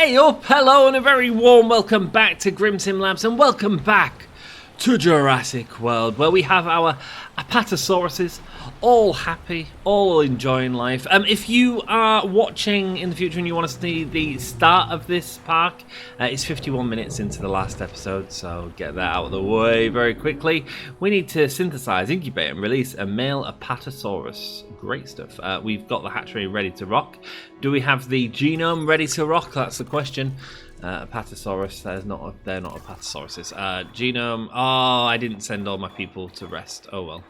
Hey up, hello, and a very warm welcome back to Grimsim Labs, and welcome back to Jurassic World, where we have our Apatosauruses, all happy, all enjoying life. If you are watching in the future and you want to see the start of this park, it's 51 minutes into the last episode, so get that out of the way very quickly. We need to synthesize, incubate, and release a male Apatosaurus. Great stuff. We've got the hatchery ready to rock. Do we have the genome ready to rock? That's the question. Apatosaurus, they're not Apatosauruses. Genome, I didn't send all my people to rest. Oh well.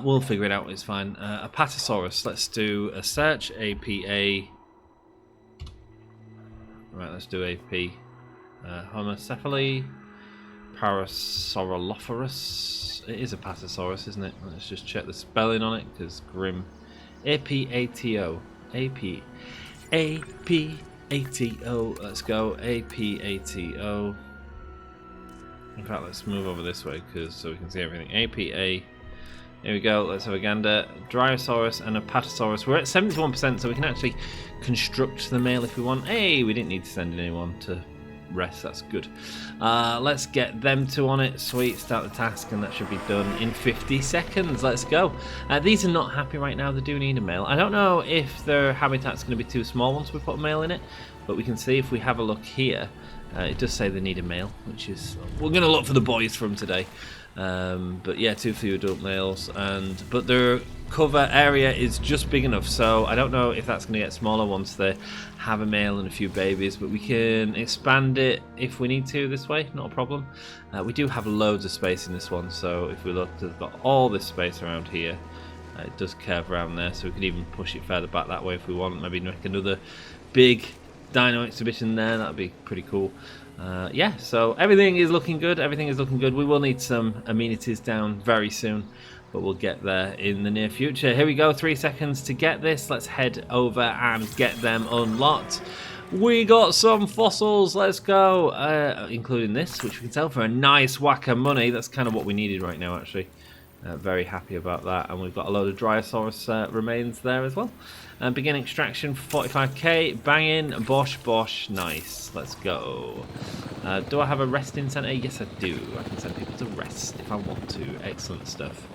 We'll figure it out, it's fine. Apatosaurus, let's do a search. APA. Right, let's do AP. Homocephaly. Parasaurolophorus. It is Apatosaurus, isn't it? Let's just check the spelling on it, because grim. APATO. APATO, let's go. APATO. In fact, let's move over this way so we can see everything. APA. Here we go. Let's have a gander. Dryosaurus and Apatosaurus. We're at 71%, so we can actually construct the male if we want. Hey, we didn't need to send anyone to rest. That's good. Let's get them two on it. Sweet. Start the task, and that should be done in 50 seconds. Let's go. These are not happy right now. They do need a male. I don't know if their habitat's going to be too small once we put a male in it, but we can see if we have a look here. It does say they need a male, which is we're going to look for the boys from today. But yeah, too few adult males, but their cover area is just big enough, so I don't know if that's going to get smaller once they have a male and a few babies, but we can expand it if we need to this way, not a problem. We do have loads of space in this one, so if we look, we've got all this space around here. It does curve around there, so we could even push it further back that way if we want, maybe make another big dino exhibition there. That'd be pretty cool. Yeah, so everything is looking good. We will need some amenities down very soon, but we'll get there in the near future. Here we go, 3 seconds to get this. Let's head over and get them unlocked. We got some fossils, let's go, including this, which we can sell for a nice whack of money. That's kind of what we needed right now, actually. Very happy about that, and we've got a load of Dryosaurus remains there as well. Begin extraction for 45k. Banging, bosh, bosh, nice. Let's go. Do I have a resting centre? Yes, I do. I can send people to rest if I want to. Excellent stuff.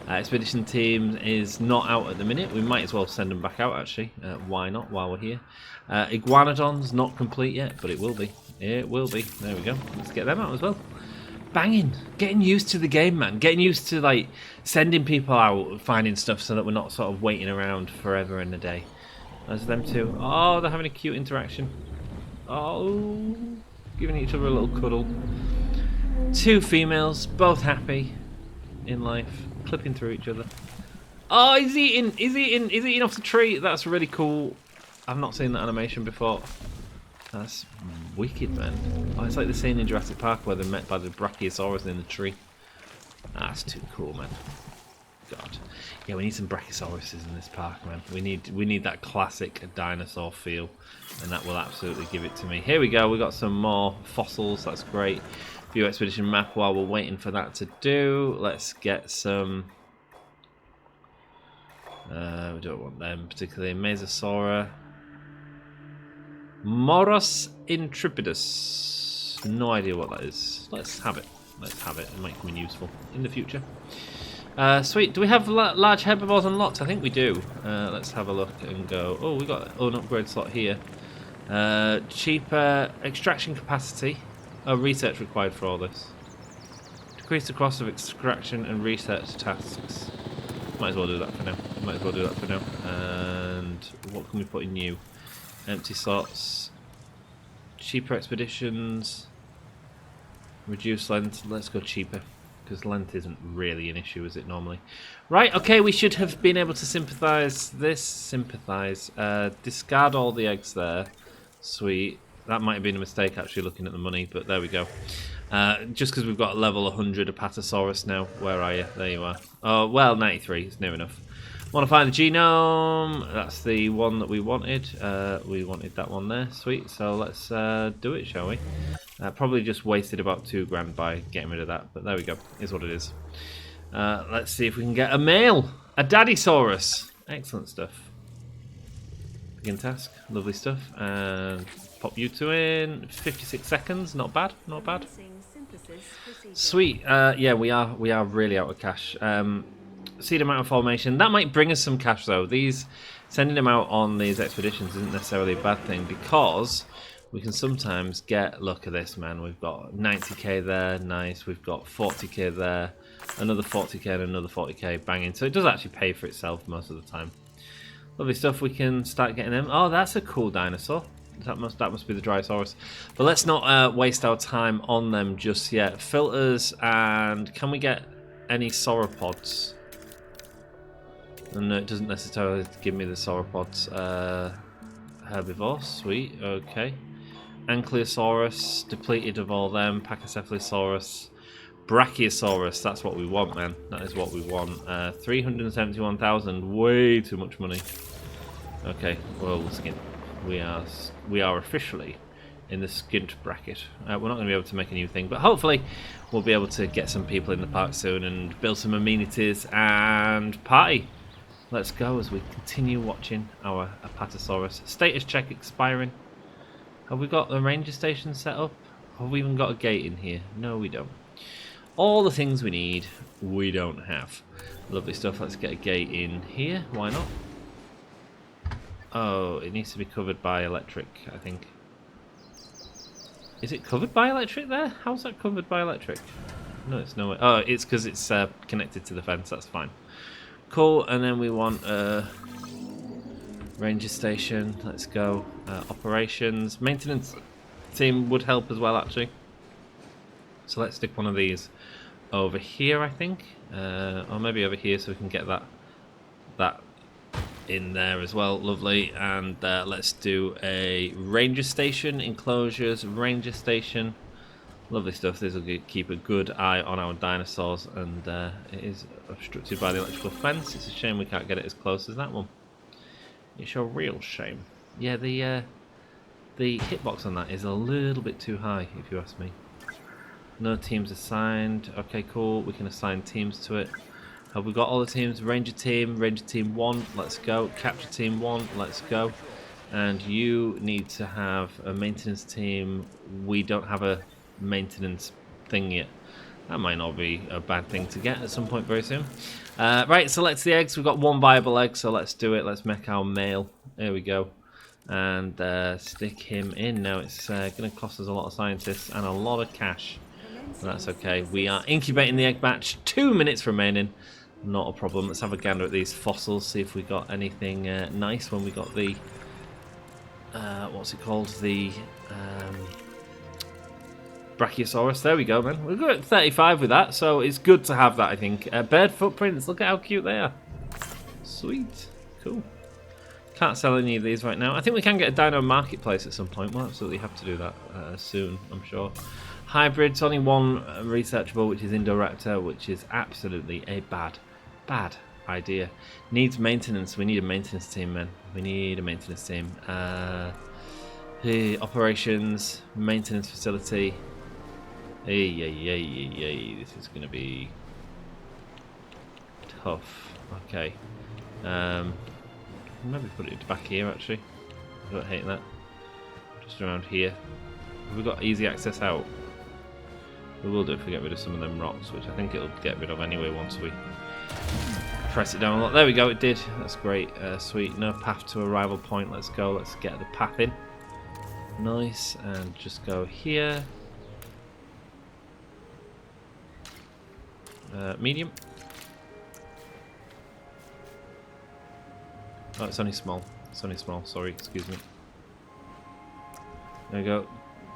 Expedition team is not out at the minute. We might as well send them back out, actually. Why not, while we're here? Iguanodon's not complete yet, but it will be. It will be. There we go. Let's get them out as well. Banging, getting used to the game, man. Getting used to like sending people out, finding stuff, so that we're not sort of waiting around forever and a day. There's them two. Oh, they're having a cute interaction. Oh, giving each other a little cuddle. Two females, both happy in life, clipping through each other. Oh, he's eating off the tree. That's really cool. I've not seen that animation before. That's wicked, man. Oh, it's like the scene in Jurassic Park where they're met by the Brachiosaurus in the tree. That's too cool, man. God. Yeah, we need some Brachiosauruses in this park, man. We need that classic dinosaur feel, and that will absolutely give it to me. Here we go. We got some more fossils. That's great. View expedition map while we're waiting for that to do. Let's get some. We don't want them particularly. Mesosaura. Moros intrepidus. No idea what that is. Let's have it. Let's have it. It might come in useful in the future. Sweet. Do we have large herbivores unlocked? I think we do. Let's have a look and go. Oh, we got an upgrade slot here. Cheaper extraction capacity. Oh, research required for all this. Decrease the cost of extraction and research tasks. Might as well do that for now. And what can we put in new? Empty slots, cheaper expeditions, reduce length. Let's go cheaper, because length isn't really an issue, is it normally? Right, okay, we should have been able to sympathise. Discard all the eggs there. Sweet. That might have been a mistake, actually, looking at the money, but there we go. Just because we've got level 100 Apatosaurus now. Where are you? There you are. Oh, well, 93. It's near enough. Want to find the genome. That's the one that we wanted. We wanted that one there. Sweet. So let's do it, shall we? Probably just wasted about $2,000 by getting rid of that, but there we go. Is what it is. Let's see if we can get a male. A Daddysaurus. Excellent stuff. Begin task. Lovely stuff. And pop you two in. 56 seconds. Not bad. Not bad. Sweet. Yeah, we are really out of cash. Seed amount of formation. That might bring us some cash though. Sending them out on these expeditions isn't necessarily a bad thing because we can sometimes get. Look at this, man. We've got 90k there. Nice. We've got 40k there. Another 40k and another 40k. Banging. So it does actually pay for itself most of the time. Lovely stuff. We can start getting them. Oh, that's a cool dinosaur. That must be the Drysaurus. But let's not waste our time on them just yet. Filters, and can we get any sauropods? And no, it doesn't necessarily give me the sauropods. Herbivores, sweet, okay. Ankylosaurus, depleted of all them. Pachycephalosaurus, Brachiosaurus, that's what we want, man. That is what we want. 371,000, way too much money. Okay, well, skin. We are officially in the skint bracket. We're not going to be able to make a new thing, but hopefully we'll be able to get some people in the park soon and build some amenities and party. Let's go as we continue watching our Apatosaurus. Status check expiring. Have we got the ranger station set up? Have we even got a gate in here? No, we don't. All the things we need, we don't have. Lovely stuff. Let's get a gate in here. Why not? Oh, it needs to be covered by electric, I think. Is it covered by electric there? How's that covered by electric? No, it's nowhere. Oh, it's because it's connected to the fence. That's fine. Cool, and then we want a ranger station. Let's go. Operations. Maintenance team would help as well, actually. So let's stick one of these over here, I think. Or maybe over here so we can get that in there as well. Lovely. And let's do a ranger station. Enclosures, ranger station. Lovely stuff. This will keep a good eye on our dinosaurs, and it is obstructed by the electrical fence. It's a shame we can't get it as close as that one. It's a real shame. Yeah, the hitbox on that is a little bit too high, if you ask me. No teams assigned. Okay, cool. We can assign teams to it. Have we got all the teams? Ranger team 1, let's go. Capture team 1, let's go. And you need to have a maintenance team. We don't have a maintenance thing yet. That might not be a bad thing to get at some point very soon. Right, select the eggs. We've got one viable egg, so let's do it. Let's make our male. There we go. And stick him in. Now it's going to cost us a lot of scientists and a lot of cash. But that's okay. We are incubating the egg batch. 2 minutes remaining. Not a problem. Let's have a gander at these fossils. See if we got anything nice when we got the... what's it called? The... Brachiosaurus. There we go, man. We've got 35 with that, so it's good to have that, I think. Bird footprints. Look at how cute they are. Sweet. Cool. Can't sell any of these right now. I think we can get a dino marketplace at some point. We'll absolutely have to do that soon, I'm sure. Hybrids. Only one researchable, which is Indoraptor, which is absolutely a bad idea. Needs maintenance. We need a maintenance team, man. We need a maintenance team. Operations. Maintenance facility. Hey, this is going to be tough. Okay. Maybe put it back here, actually. I don't hate that. Just around here. Have we got easy access out? We will do if we get rid of some of them rocks, which I think it'll get rid of anyway once we press it down a lot. There we go, it did. That's great. Sweet. No path to arrival point. Let's go. Let's get the path in. Nice. And just go here. Medium. Oh, it's only small. It's only small. Sorry, excuse me. There we go.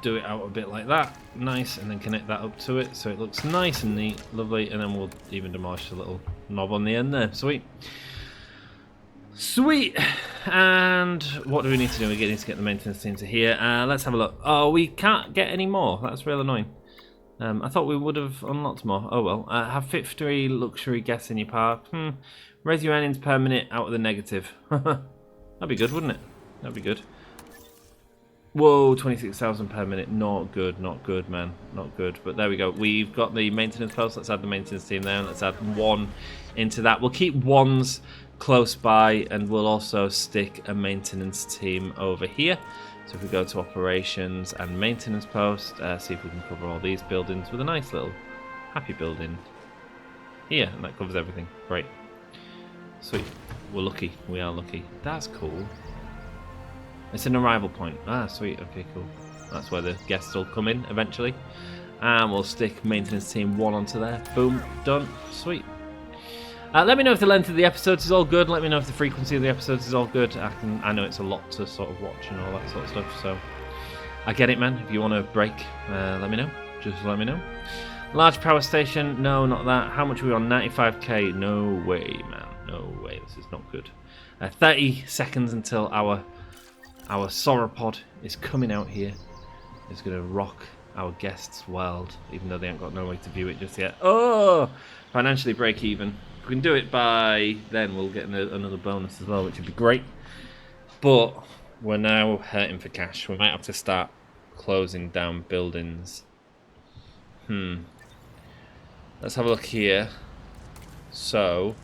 Do it out a bit like that. Nice. And then connect that up to it so it looks nice and neat. Lovely. And then we'll even demolish the little knob on the end there. Sweet. Sweet. And what do we need to do? We need to get the maintenance team to here. Let's have a look. Oh, we can't get any more. That's real annoying. I thought we would have unlocked more. Oh well. Have 53 luxury guests in your park. Raise your earnings per minute out of the negative. That'd be good, wouldn't it? That'd be good. Whoa, 26,000 per minute. Not good, man. Not good. But there we go. We've got the maintenance post. Let's add the maintenance team there. And let's add 1 into that. We'll keep 1s close by, and we'll also stick a maintenance team over here. So if we go to operations and maintenance post, see if we can cover all these buildings with a nice little happy building here, and that covers everything. Great. Sweet. We're lucky. We are lucky. That's cool. It's an arrival point. Ah, sweet. Okay, cool. That's where the guests will come in eventually. And we'll stick maintenance team 1 onto there. Boom. Done. Sweet. Let me know if the length of the episodes is all good. Let me know if the frequency of the episodes is all good. I know it's a lot to sort of watch and all that sort of stuff. So I get it, man. If you want a break, let me know. Just let me know. Large power station. No, not that. How much are we on? 95k. No way, man. No way. This is not good. 30 seconds until our Sauropod is coming out here. It's going to rock our guests' world, even though they ain't got no way to view it just yet. Oh! Financially break even. If we can do it by then, we'll get another bonus as well, which would be great. But we're now hurting for cash. We might have to start closing down buildings. Let's have a look here. So,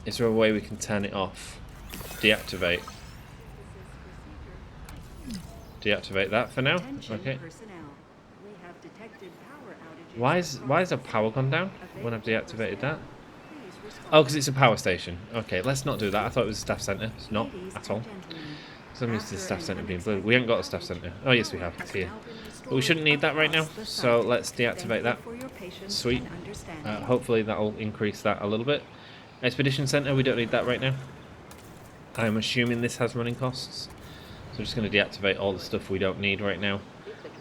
is there a way we can turn it off? Deactivate. Deactivate that for now. Okay. Why is the power gone down when I've deactivated that? Oh, because it's a power station. Okay, let's not do that. I thought it was a staff centre. It's not at all. So I'm used to the staff centre being blue. We haven't got a staff centre. Oh yes, we have. It's here. But we shouldn't need that right now. So let's deactivate that. Sweet. Hopefully that'll increase that a little bit. Expedition centre. We don't need that right now. I'm assuming this has running costs. So I'm just going to deactivate all the stuff we don't need right now.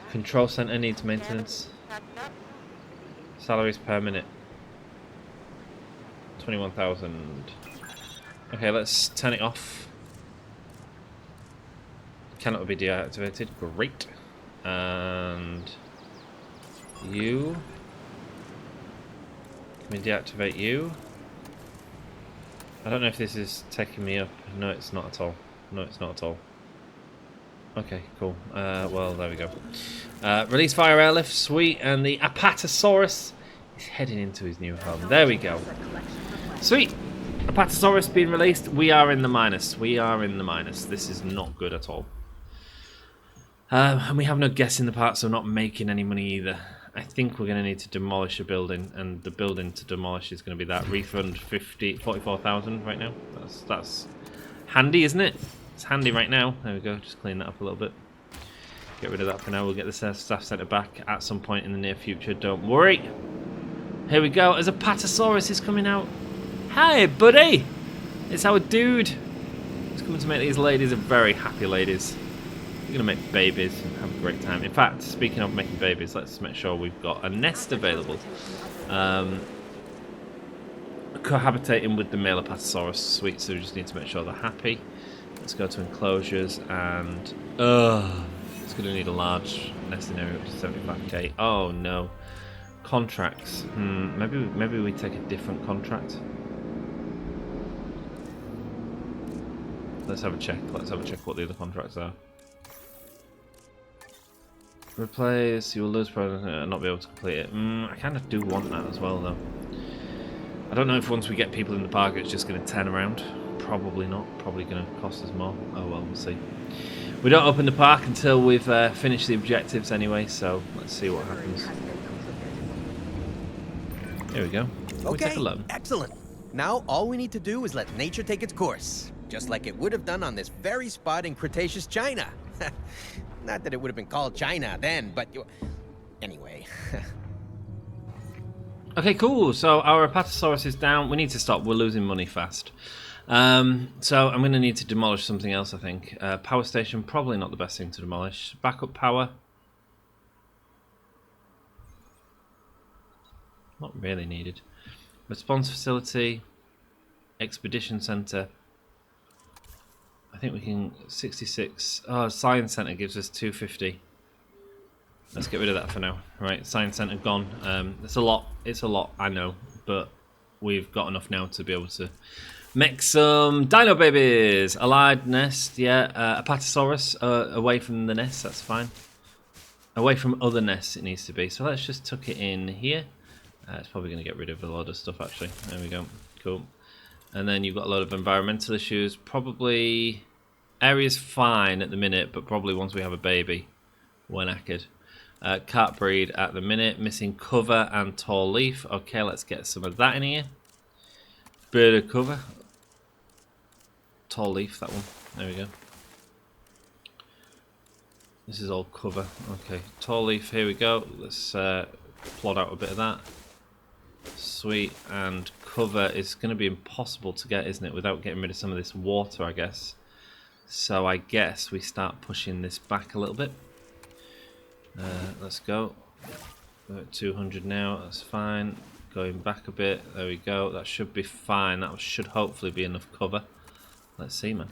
Control center needs maintenance. Salaries per minute. 21,000. Okay, let's turn it off. Cannot be deactivated. Great. And you. Can we deactivate you? I don't know if this is taking me up. No, it's not at all. No, it's not at all. Okay, cool. Well, there we go. Release fire airlift, sweet, and the Apatosaurus is heading into his new home. There we go. Sweet. Apatosaurus being released. We are in the minus. We are in the minus. This is not good at all. And we have no guests in the park, so we're not making any money either. I think we're going to need to demolish a building, and the building to demolish is going to be that. Refund 44,000 right now. That's handy, isn't it? It's handy right now. There we go. Just clean that up a little bit. Get rid of that for now. We'll get the staff centre back at some point in the near future. Don't worry. Here we go. As a Apatosaurus is coming out. Hi, buddy. It's our dude. He's coming to make these ladies a very happy ladies. We're going to make babies and have a great time. In fact, speaking of making babies, let's make sure we've got a nest available. Cohabitating with the male Apatosaurus. Sweet. So we just need to make sure they're happy. Let's go to enclosures and it's going to need a large nesting area up to 75k. Oh no, contracts. Maybe we take a different contract. Let's have a check. Let's have a check what the other contracts are. Replace. You will lose product and not be able to complete it. I kind of do want that as well though. I don't know if once we get people in the park it's just going to turn around. Probably not. Probably going to cost us more. Oh well, we'll see. We don't open the park until we've finished the objectives anyway, so let's see what happens. Here we go. Okay, excellent. Now all we need to do is let nature take its course, just like it would have done on this very spot in Cretaceous China. Not that it would have been called China then, but anyway. Okay, cool. So our Apatosaurus is down. We need to stop. We're losing money fast. So I'm going to need to demolish something else, I think. Power station, probably not the best thing to demolish. Backup power. Not really needed. Response facility. Expedition center. I think we can... 66. Oh, science center gives us 250. Let's get rid of that for now. Right, science center gone. It's a lot. It's a lot, I know. But we've got enough now to be able to... make some dino babies. Allied nest, yeah. Apatosaurus away from the nest, that's fine. Away from other nests it needs to be. So let's just tuck it in here. It's probably going to get rid of a lot of stuff actually. There we go. Cool. And then you've got a lot of environmental issues. Probably area's fine at the minute, but probably once we have a baby, we're knackered. Can't breed at the minute. Missing cover and tall leaf. Okay, let's get some of that in here. Bit of cover. Tall leaf, that one. There we go. This is all cover. Okay, tall leaf, here we go. Let's plot out a bit of that. Sweet. And cover is going to be impossible to get, isn't it, without getting rid of some of this water, I guess. So I guess we start pushing this back a little bit. Let's go. We're at 200 now, that's fine. Going back a bit, there we go. That should be fine. That should hopefully be enough cover. Let's see, man.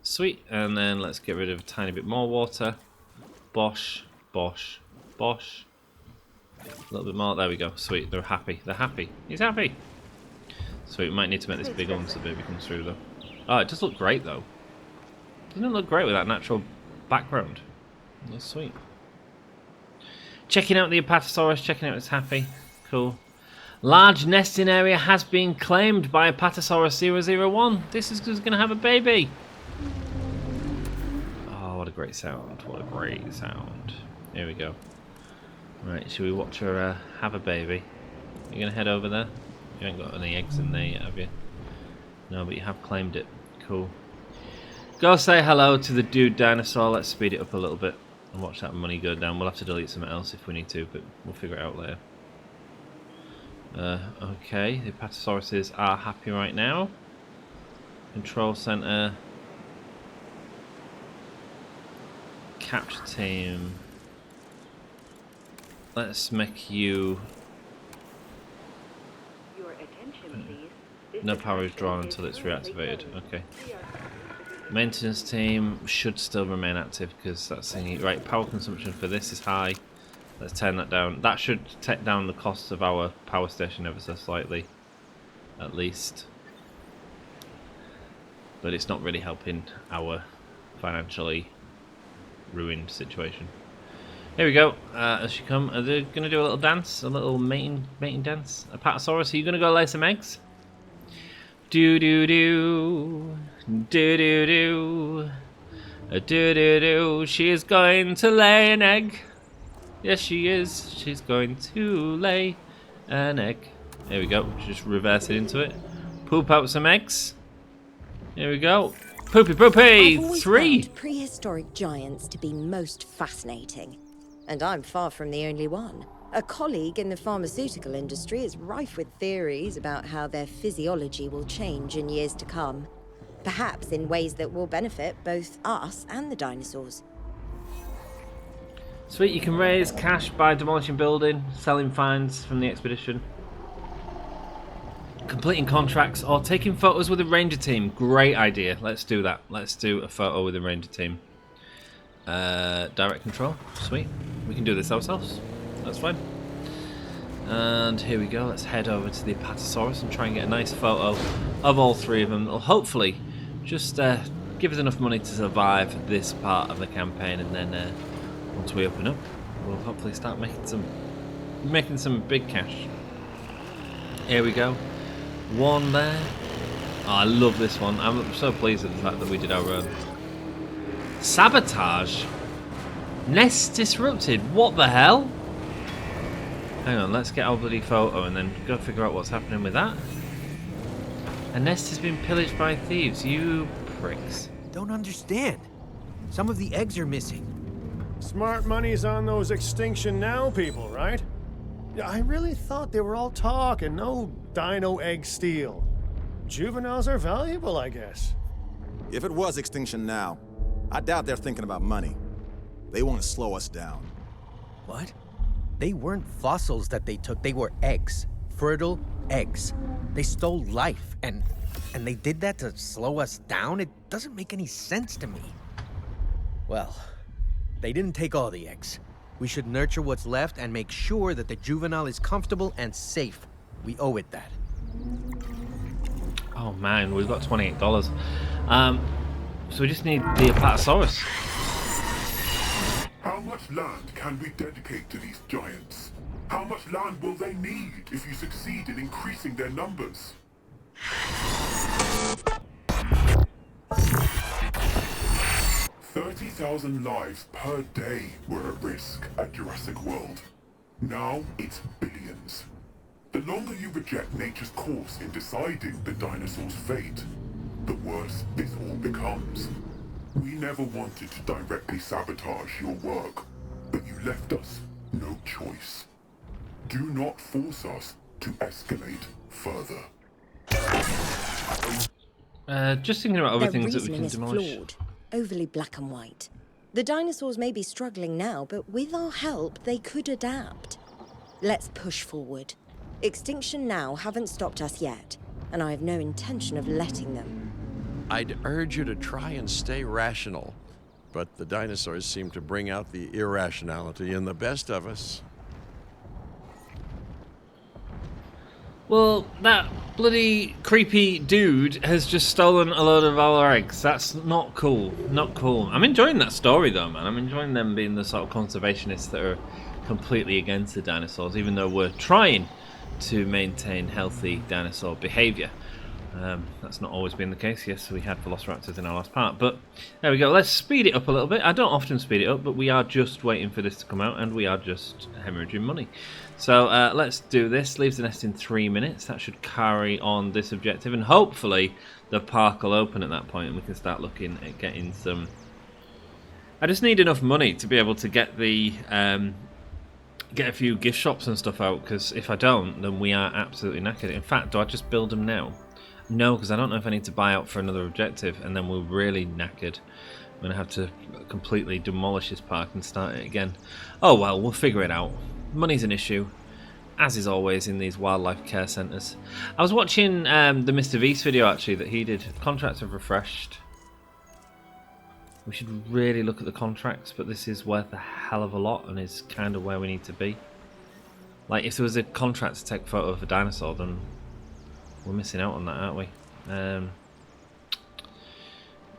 Sweet, and then let's get rid of a tiny bit more water. Bosh, bosh, bosh. A little bit more, there we go. Sweet, they're happy. They're happy. He's happy. Sweet, we might need to make this bigger once the baby comes through, though. Oh, it does look great, though. Doesn't it look great with that natural background? That's sweet. Checking out the Apatosaurus, checking out it's happy. Cool. Large nesting area has been claimed by Apatosaurus 001. This is going to have a baby. Oh, what a great sound. What a great sound. Here we go. Right, should we watch her have a baby? You going to head over there? You ain't got any eggs in there yet, have you? No, but you have claimed it. Cool. Go say hello to the dude dinosaur. Let's speed it up a little bit and watch that money go down. We'll have to delete something else if we need to, but we'll figure it out later. Okay, the Apatosauruses are happy right now. Control center. Capture team. Let's make you... Your attention, please. No power is drawn until it's reactivated. Okay. Maintenance team should still remain active because that's thingy. Right, power consumption for this is high. Let's turn that down. That should take down the cost of our power station ever so slightly, at least. But it's not really helping our financially ruined situation. Here we go. As you come, are they going to do a little dance? A little mating dance? Apatosaurus, are you going to go lay some eggs? Do do do. Do do do. Do do do. She is going to lay an egg. Yes, she is. She's going to lay an egg. There we go. Just reverse it into it. Poop out some eggs. Here we go. Poopy poopy. I've always 3. found prehistoric giants to be most fascinating. And I'm far from the only one. A colleague in the pharmaceutical industry is rife with theories about how their physiology will change in years to come. Perhaps in ways that will benefit both us and the dinosaurs. Sweet, you can raise cash by demolishing building, selling finds from the expedition, completing contracts, or taking photos with a ranger team. Great idea. Let's do that. Let's do a photo with a ranger team. Direct control. Sweet. We can do this ourselves. That's fine. And here we go. Let's head over to the Apatosaurus and try and get a nice photo of all 3 of them. It'll hopefully just give us enough money to survive this part of the campaign, and then once we open up, we'll hopefully start making some big cash. Here we go. 1 there. Oh, I love this one. I'm so pleased with the fact that we did our sabotage. Nest disrupted. What the hell? Hang on, let's get our bloody photo and then go figure out what's happening with that. A nest has been pillaged by thieves. You pricks. Don't understand. Some of the eggs are missing. Smart money's on those Extinction Now people, right? I really thought they were all talk and no dino egg steal. Juveniles are valuable, I guess. If it was Extinction Now, I doubt they're thinking about money. They want to slow us down. What? They weren't fossils that they took. They were eggs. Fertile eggs. They stole life, and they did that to slow us down? It doesn't make any sense to me. Well, they didn't take all the eggs. We should nurture what's left and make sure that the juvenile is comfortable and safe. We owe it that. Oh man, we've got $28. So we just need the Apatosaurus. How much land can we dedicate to these giants? How much land will they need if you succeed in increasing their numbers? 30,000 lives per day were at risk at Jurassic World. Now it's billions. The longer you reject nature's course in deciding the dinosaurs' fate, the worse this all becomes. We never wanted to directly sabotage your work, but you left us no choice. Do not force us to escalate further. Just thinking about other Their things that we reasoning can is demolish. flawed, overly black and white. The dinosaurs may be struggling now, but with our help, they could adapt. Let's push forward. Extinction Now haven't stopped us yet, and I have no intention of letting them. I'd urge you to try and stay rational, but the dinosaurs seem to bring out the irrationality in the best of us. Well, that bloody creepy dude has just stolen a load of our eggs. That's not cool. Not cool. I'm enjoying that story though, man. I'm enjoying them being the sort of conservationists that are completely against the dinosaurs, even though we're trying to maintain healthy dinosaur behaviour. That's not always been the case. Yes, we had velociraptors in our last part, but there we go. Let's speed it up a little bit. I don't often speed it up, but we are just waiting for this to come out, and we are just hemorrhaging money. So let's do this. Leaves the nest in 3 minutes. That should carry on this objective, and hopefully the park will open at that point, and we can start looking at getting some. I just need enough money to be able to get the get a few gift shops and stuff out, because if I don't, then we are absolutely knackered. In fact, do I just build them now? No, because I don't know if I need to buy out for another objective, and then we're really knackered. I'm going to have to completely demolish this park and start it again. Oh well, we'll figure it out. Money's an issue, as is always in these wildlife care centres. I was watching the Mr. Beast video actually that he did. Contracts have refreshed. We should really look at the contracts, but this is worth a hell of a lot and is kind of where we need to be. Like, if there was a contract to take a photo of a dinosaur, then we're missing out on that, aren't we?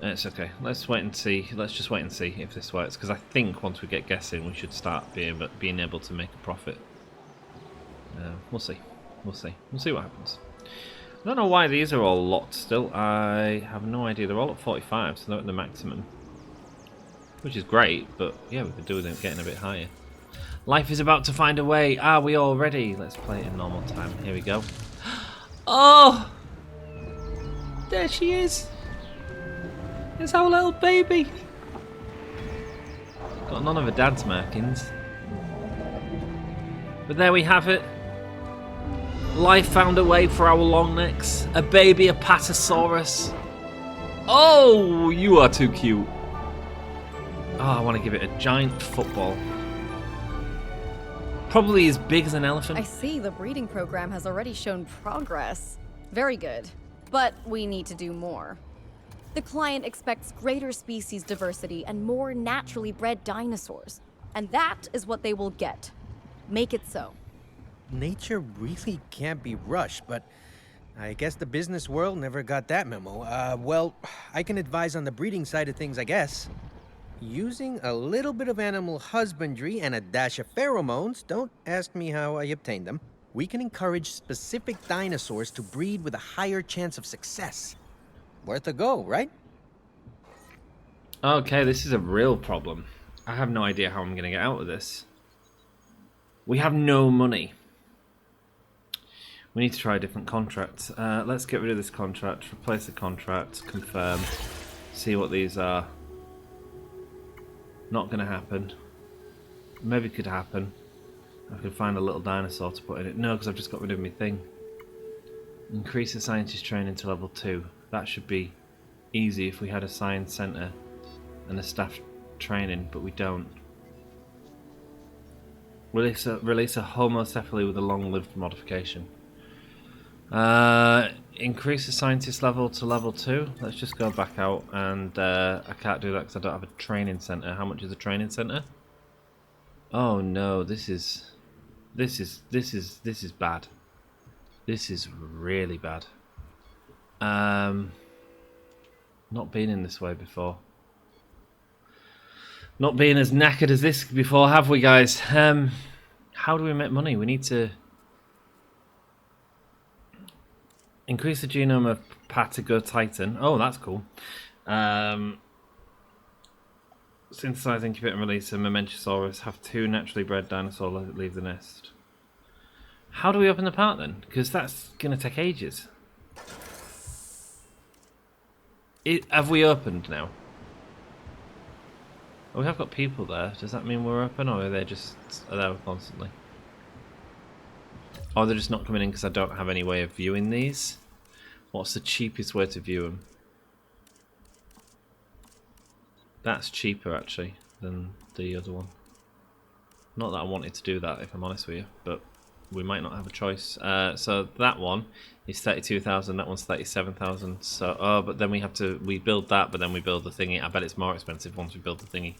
It's okay. Let's wait and see. Let's just wait and see if this works, because I think once we get guessing, we should start being able to make a profit. We'll see. We'll see. We'll see what happens. I don't know why these are all locked still. I have no idea. They're all at 45, so they're at the maximum, which is great. But yeah, we could do with it getting a bit higher. Life is about to find a way. Are we all ready? Let's play it in normal time. Here we go. Oh! There she is! It's our little baby! Got none of her dad's markings. But there we have it. Life found a way for our long necks. A baby Apatosaurus. Oh! You are too cute. Oh, I want to give it a giant football. Probably as big as an elephant. I see the breeding program has already shown progress. Very good. But we need to do more. The client expects greater species diversity and more naturally bred dinosaurs. And that is what they will get. Make it so. Nature really can't be rushed, but I guess the business world never got that memo. Well, I can advise on the breeding side of things, I guess. Using a little bit of animal husbandry and a dash of pheromones, don't ask me how I obtained them, we can encourage specific dinosaurs to breed with a higher chance of success. Worth a go, right? Okay, this is a real problem. I have no idea how I'm going to get out of this. We have no money. We need to try a different contract. Let's get rid of this contract, replace the contract, confirm, see what these are. Not going to happen. Maybe it could happen. I could find a little dinosaur to put in it. No, because I've just got rid of my thing. Increase the scientist training to level 2. That should be easy if we had a science centre and a staff training, but we don't. Release a homocephaly with a long-lived modification. Increase the scientist level to level 2. Let's just go back out, and I can't do that because I don't have a training centre. How much is a training centre? Oh no, this is bad. This is really bad. Not been in this way before. Not being as knackered as this before, have we, guys? How How do we make money? We need to increase the genome of Patagotitan. Oh, that's cool. Synthesize, incubate, and release a Mamenchisaurus. Have 2 naturally bred dinosaurs leave the nest. How do we open the park then? Because that's going to take ages. Have we opened now? Oh, we have got people there. Does that mean we're open, or are they just there constantly? Oh, they're just not coming in because I don't have any way of viewing these. What's the cheapest way to view them? That's cheaper actually than the other one. Not that I wanted to do that, if I'm honest with you, but we might not have a choice. So that one is 32,000. That one's 37,000. So but then we build that, but then we build the thingy. I bet it's more expensive once we build the thingy.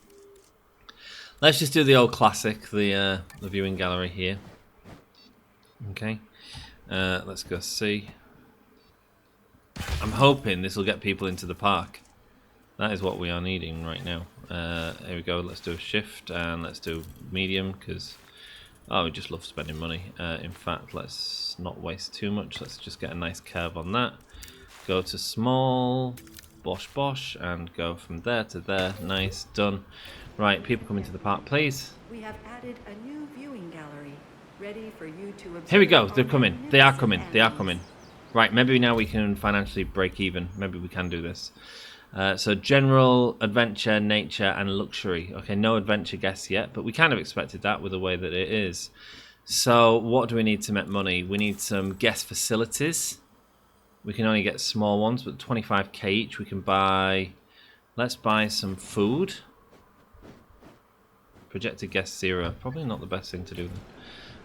Let's just do the old classic, the viewing gallery here. Okay, let's go see. I'm hoping this will get people into the park. That is what we are needing right now. Here we go. Let's do a shift and let's do medium because we just love spending money. In fact, let's not waste too much. Let's just get a nice curve on that. Go to small, bosh bosh, and go from there to there. Nice, done. Right, people come into the park, please. We have added a new viewing gallery, ready for you to observe. Here we go. They're coming. They are coming. They are coming. Right, maybe now we can financially break even. Maybe we can do this. So general, adventure, nature, and luxury. Okay, no adventure guests yet, but we kind of expected that with the way that it is. So what do we need to make money? We need some guest facilities. We can only get small ones, but 25k each. We can buy... Let's buy some food. Projected guest 0. Probably not the best thing to do.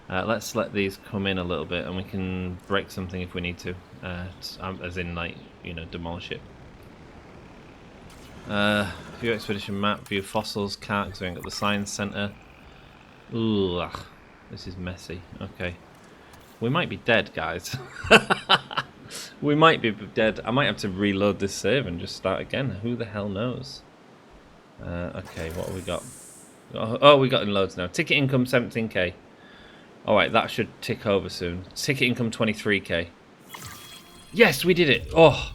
Let's let these come in a little bit, and we can break something if we need to. As in, like, you know, demolish it. View expedition map, view fossils, can't because we ain't got the science centre. Ooh, this is messy. Okay. We might be dead, guys. We might be dead. I might have to reload this save and just start again. Who the hell knows? Okay, what have we got? Oh, we got in loads now. Ticket income 17k. Alright, that should tick over soon. Ticket income 23k. Yes, we did it! Oh,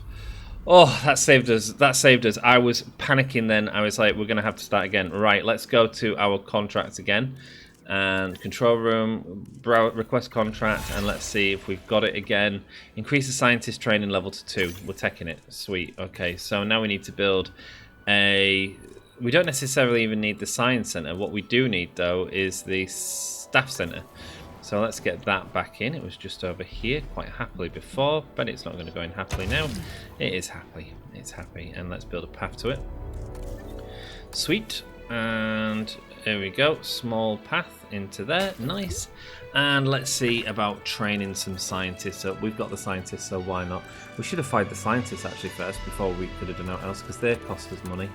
that saved us. That saved us. I was panicking then. I was like, we're going to have to start again. Right, let's go to our contracts again. And control room, request contract, and let's see if we've got it again. Increase the scientist training level to 2. We're taking it. Sweet. Okay, so now we need to build a... We don't necessarily even need the science center. What we do need, though, is the staff center. So let's get that back in. It was just over here quite happily before, but it's not going to go in happily now. It is happy. It's happy. And let's build a path to it. Sweet. And there we go. Small path into there. Nice. And let's see about training some scientists. So we've got the scientists, so why not? We should have fired the scientists actually first before we could have done anything else, because they cost us money.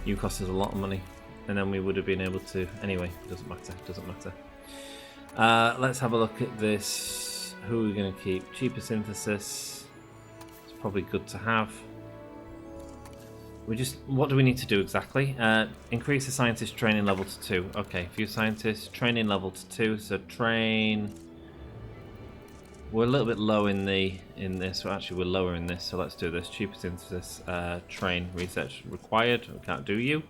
You cost us a lot of money. And then we would have been able to... Anyway, doesn't matter. Doesn't matter. Let's have a look at this. Who are we going to keep? Cheaper synthesis. It's probably good to have. What do we need to do exactly? Increase the scientist training level to 2. Okay, view scientist training level to 2. So train. We're a little bit low in this. Well, actually, we're lower in this. So let's do this. Cheaper synthesis. Train research required. We can't do you.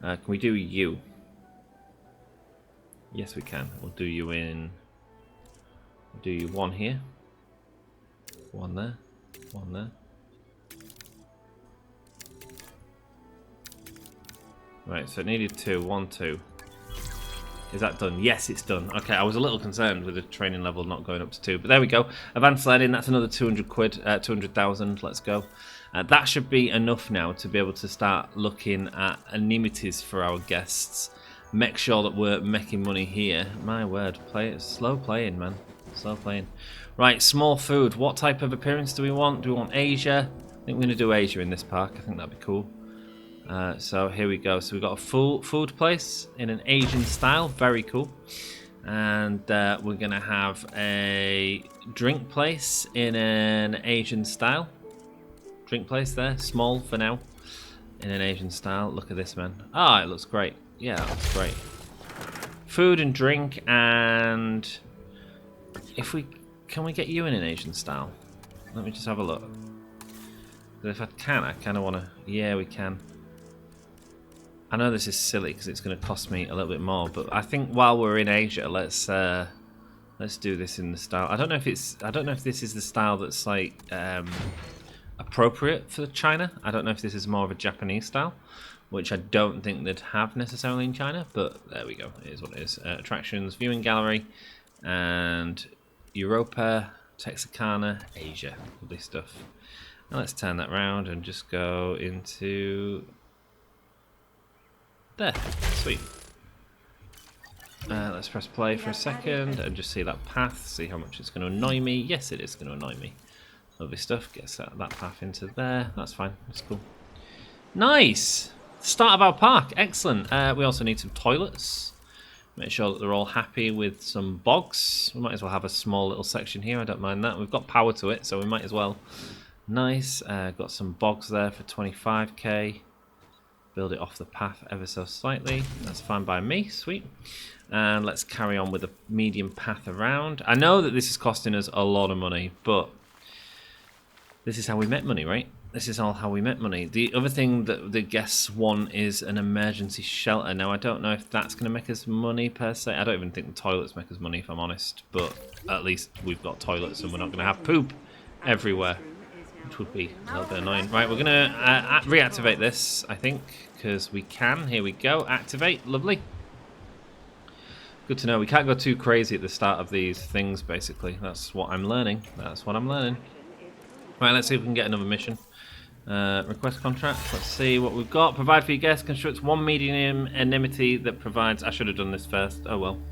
Can we do you? Yes, we can. We'll do you in... We'll do you 1 here. 1 there. 1 there. Right, so it needed 2. 1, 2. Is that done? Yes, it's done. Okay, I was a little concerned with the training level not going up to 2. But there we go. Advanced learning, that's another 200 quid. 200,000. Let's go. That should be enough now to be able to start looking at amenities for our guests. Make sure that we're making money here. My word, slow playing, man. Slow playing. Right, small food. What type of appearance do we want? Do we want Asia? I think we're going to do Asia in this park. I think that'd be cool. So here we go. So we've got a full food place in an Asian style. Very cool. And we're going to have a drink place in an Asian style. Drink place there. Small for now. In an Asian style. Look at this, man. Ah, it looks great. Yeah, that looks great. food and drink, and if we can we get you in an Asian style? Let me just have a look. If I can, I kind of want to. Yeah, we can. I know this is silly because it's going to cost me a little bit more, but I think while we're in Asia, let's do this in the style. I don't know if this is the style that's like appropriate for China. I don't know if this is more of a Japanese style, which I don't think they'd have necessarily in China, but there we go. It is what it is. Attractions, viewing gallery, and Europa, Texarkana, Asia. Lovely stuff. Now let's turn that around and just go into there. Sweet. Let's press play for a second and just see that path, see how much it's going to annoy me. Yes, it is going to annoy me. Lovely stuff. Gets that path into there. That's fine. That's cool. Nice! Start of our park. Excellent. We also need some toilets. Make sure that they're all happy with some bogs. We might as well have a small little section here. I don't mind that. We've got power to it, so we might as well. Nice. Got some bogs there for 25k. Build it off the path ever so slightly. That's fine by me. Sweet. And let's carry on with a medium path around. I know that this is costing us a lot of money, but this is how we make money, right? This is all how we make money. The other thing that the guests want is an emergency shelter. Now, I don't know if that's going to make us money per se. I don't even think the toilets make us money, if I'm honest. But at least we've got toilets and we're not going to have poop everywhere, which would be a little bit annoying. Right, we're going to reactivate this, I think, because we can. Here we go. Activate. Lovely. Good to know. We can't go too crazy at the start of these things, basically. That's what I'm learning. That's what I'm learning. Right, let's see if we can get another mission. Request contract. Let's see what we've got. Provide for your guests. Construct one medium enmity that provides... I should have done this first. Oh, well.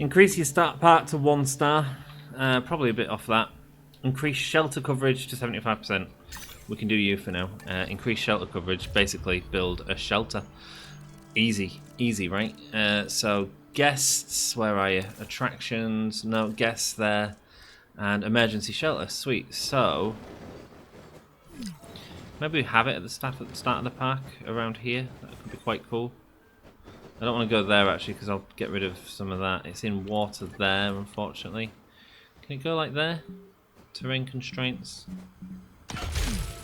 Increase your start part to 1 star. Probably a bit off that. Increase shelter coverage to 75%. We can do you for now. Increase shelter coverage. Basically, build a shelter. Easy. Easy, right? So, guests. Where are you? Attractions. No, guests there. And emergency shelter. Sweet. So, maybe we have it at the start of the park around here. That could be quite cool. I don't want to go there, actually, because I'll get rid of some of that. It's in water there, unfortunately. Can it go like there? Terrain constraints.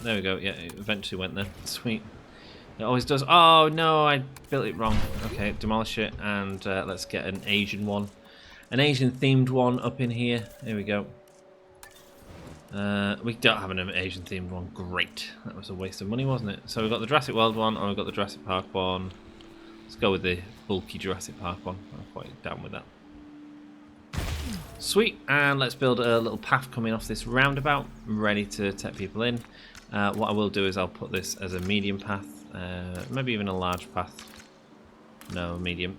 There we go. Yeah, it eventually went there. Sweet. It always does. Oh, no, I built it wrong. Okay, demolish it, and let's get an Asian one. An Asian-themed one up in here. Here we go. We don't have an Asian-themed one. Great. That was a waste of money, wasn't it? So we've got the Jurassic World one, or we've got the Jurassic Park one. Let's go with the bulky Jurassic Park one. I'm quite down with that. Sweet. And let's build a little path coming off this roundabout. I'm ready to take people in. What I will do is I'll put this as a medium path. Maybe even a large path. No, medium.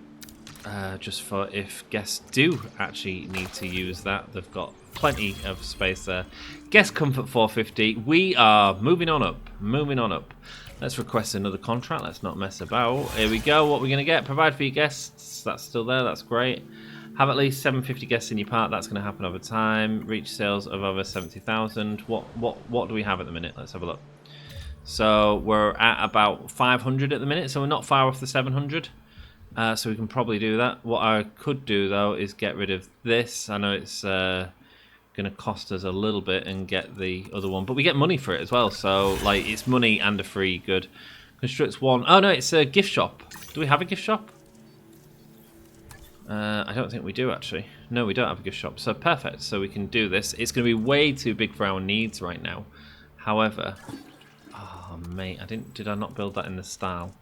Just for if guests do actually need to use that. They've got plenty of space there. Guest comfort 450. We are moving on up. Moving on up. Let's request another contract. Let's not mess about. Here we go. What we're going to get. Provide for your guests. That's still there. That's great. Have at least 750 guests in your park. That's going to happen over time. Reach sales of over 70,000. What do we have at the minute? Let's have a look. So we're at about 500 at the minute. So we're not far off the 700. So we can probably do that. What I could do, though, is get rid of this. I know it's going to cost us a little bit and get the other one. But we get money for it as well. So, like, it's money and a free good. Constructs one. Oh, no, it's a gift shop. Do we have a gift shop? I don't think we do, actually. No, we don't have a gift shop. So, perfect. So we can do this. It's going to be way too big for our needs right now. However... Oh, mate. Did I not build that in the style?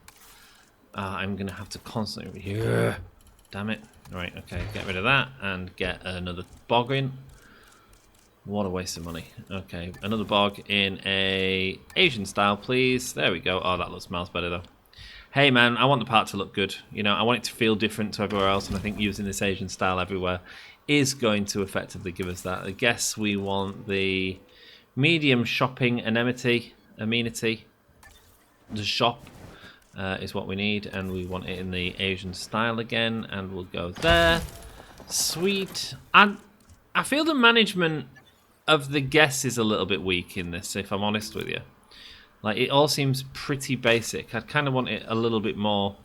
I'm going to have to constantly... Yeah. Damn it. Right, okay. Get rid of that and get another bog in. What a waste of money. Okay, another bog in a Asian style, please. There we go. Oh, that smells better, though. Hey, man, I want the park to look good. You know, I want it to feel different to everywhere else, and I think using this Asian style everywhere is going to effectively give us that. I guess we want the medium shopping amenity. The shop. Is what we need, and we want it in the Asian style again, and we'll go there. Sweet. And I feel the management of the guests is a little bit weak in this, if I'm honest with you. Like, it all seems pretty basic. I'd kind of want it a little bit more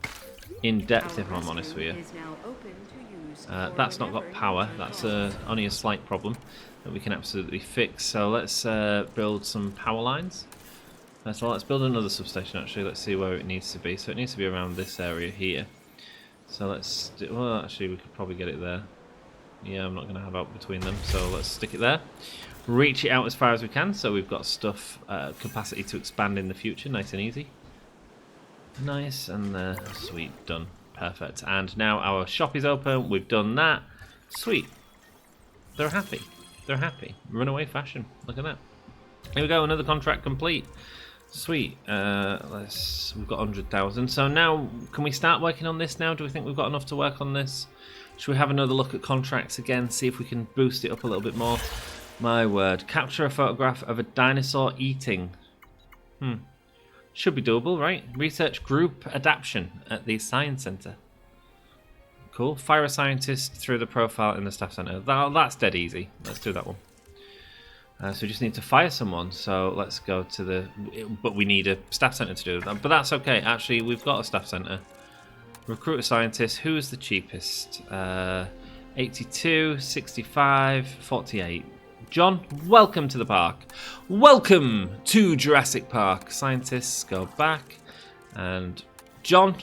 in depth, if I'm honest with you. Is now open to use That's not got whenever power. you That's want. only a slight problem that we can absolutely fix. So let's build some power lines. So let's build another substation actually. Let's see where it needs to be. So it needs to be around this area here. So let's well, actually we could probably get it there. Yeah, I'm not going to have out between them, so let's stick it there. Reach it out as far as we can, so we've got stuff, capacity to expand in the future, nice and easy. Nice, and sweet, done. Perfect. And now our shop is open, we've done that. Sweet. They're happy. They're happy. Runaway fashion, look at that. Here we go, another contract complete. Sweet. We've got 100,000. So now, can we start working on this now? Do we think we've got enough to work on this? Should we have another look at contracts again, see if we can boost it up a little bit more? My word. Capture a photograph of a dinosaur eating. Should be doable, right? Research group adaptation at the Science Center. Cool. Fire a scientist through the profile in the staff center. That's dead easy. Let's do that one. So we just need to fire someone. So let's go to the... But we need a staff center to do that. But that's okay. Actually, we've got a staff center. Recruit a scientist. Who is the cheapest? 82, 65, 48. John, welcome to the park. Welcome to Jurassic Park. Scientists, go back. And John,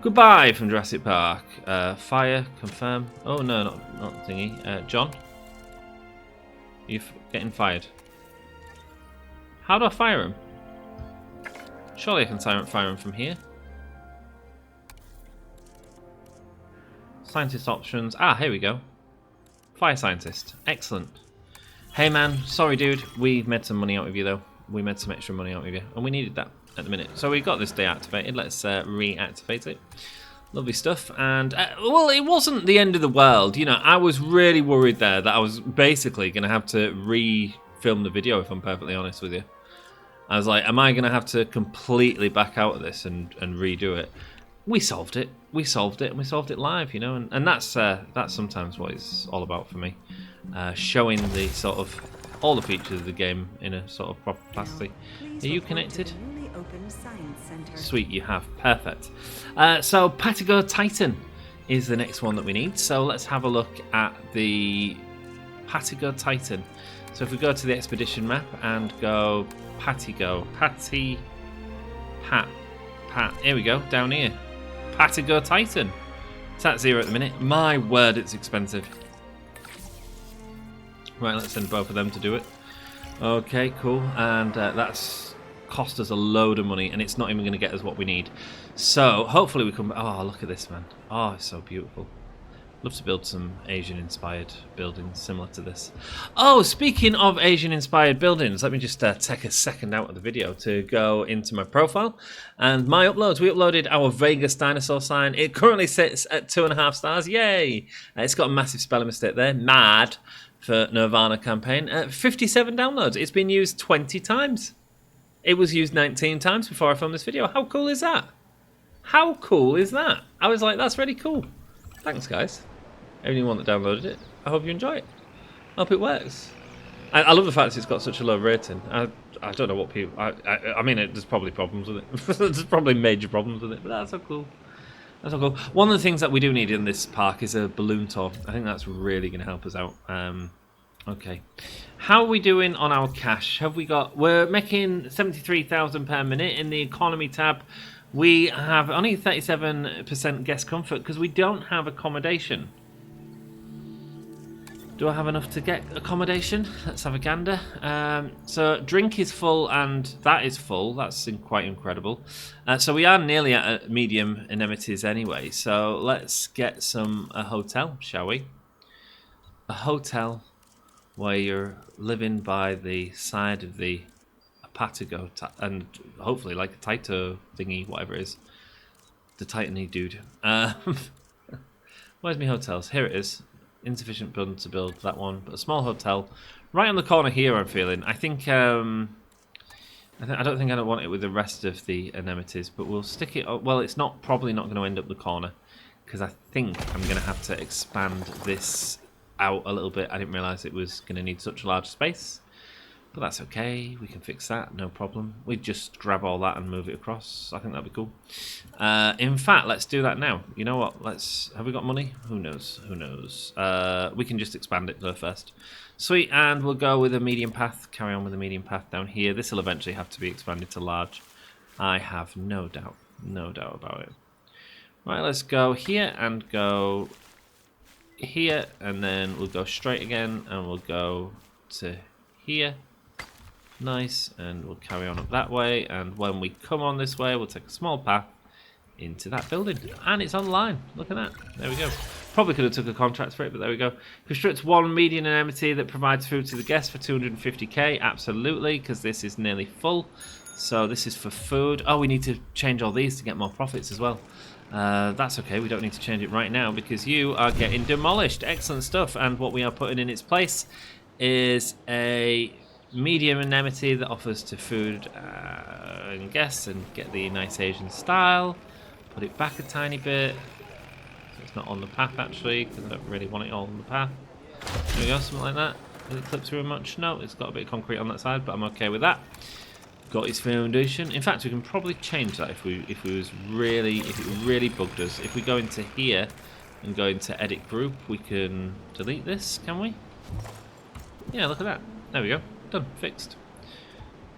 goodbye from Jurassic Park. Fire, confirm. Oh, no, not thingy. John, you're getting fired. How do I fire him? Surely I can fire him from here. Scientist options. Ah, here we go. Fire scientist. Excellent. Hey man, sorry dude. We made some money out of you though. We made some extra money out of you. And we needed that at the minute. So we got this deactivated. Let's reactivate it. Lovely stuff. And, well, it wasn't the end of the world. You know, I was really worried there that I was basically going to have to re-film the video, if I'm perfectly honest with you. I was like, am I going to have to completely back out of this and redo it? We solved it. We solved it, and we solved it live, you know, and that's sometimes what it's all about for me, showing the sort of all the features of the game in a sort of proper capacity. Are you connected? Sweet, you have. Perfect. So Patigo Titan is the next one that we need. So let's have a look at the Patigo Titan. So if we go to the expedition map and go Patigo, Pat. Here we go, down here. Patigo Titan. It's at 0 at the minute. My word, it's expensive. Right, let's send both of them to do it. Okay, cool. And that's cost us a load of money, and it's not even going to get us what we need. So hopefully we come. Oh, look at this, man. Oh, it's so beautiful. Love to build some Asian-inspired buildings similar to this. Oh, speaking of Asian-inspired buildings, let me just take a second out of the video to go into my profile and my uploads. We uploaded our Vegas dinosaur sign. It currently sits at 2.5 stars. Yay! It's got a massive spelling mistake there. Mad for Nirvana campaign. 57 downloads. It's been used 20 times. It was used 19 times before I filmed this video. How cool is that? How cool is that? I was like, that's really cool. Thanks, guys. Anyone that downloaded it, I hope you enjoy it. I hope it works. I love the fact that it's got such a low rating. I don't know what people... I mean, there's probably problems with it. There's probably major problems with it, but that's so cool. That's so cool. One of the things that we do need in this park is a balloon tour. I think that's really going to help us out. Okay. How are we doing on our cash? Have we got... We're making 73,000 per minute in the economy tab. We have only 37% guest comfort because we don't have accommodation. Do I have enough to get accommodation? Let's have a gander. So drink is full and that is full. That's quite incredible. So we are nearly at medium anemones anyway. So let's get a hotel, shall we? A hotel where you're living by the side of the Patigo and hopefully like a Taito thingy, whatever it is. The Titany dude. Where's my hotels? Here it is. Insufficient building to build that one, but a small hotel right on the corner here. I'm feeling. I think I don't think I don't want it with the rest of the anemones, but we'll stick it. Well, it's probably not going to end up the corner because I think I'm going to have to expand this out a little bit. I didn't realize it was going to need such a large space. But that's okay, we can fix that, no problem. We just grab all that and move it across. I think that'd be cool. In fact, let's do that now. You know what? Have we got money? Who knows? Who knows? We can just expand it first. Sweet, and we'll go with a medium path. Carry on with a medium path down here. This will eventually have to be expanded to large. I have no doubt about it. Right, let's go here and go here, and then we'll go straight again, and we'll go to here. Nice, and we'll carry on up that way, and when we come on this way, we'll take a small path into that building, and it's online. Look at that. There we go. Probably could have took a contract for it, but there we go. Construct one median anemone that provides food to the guests for 250k. Absolutely, because this is nearly full. So this is for food. Oh, we need to change all these to get more profits as well. That's okay. We don't need to change it right now because you are getting demolished. Excellent stuff. And what we are putting in its place is a medium anemone that offers to food and guests, and get the nice Asian style. Put it back a tiny bit. So it's not on the path actually, because I don't really want it all on the path. There we go, something like that. Does it clip through much? No, it's got a bit of concrete on that side, but I'm okay with that. Got its foundation. In fact, we can probably change that if it really bugged us. If we go into here and go into edit group, we can delete this, can we? Yeah, look at that. There we go. Done. Fixed.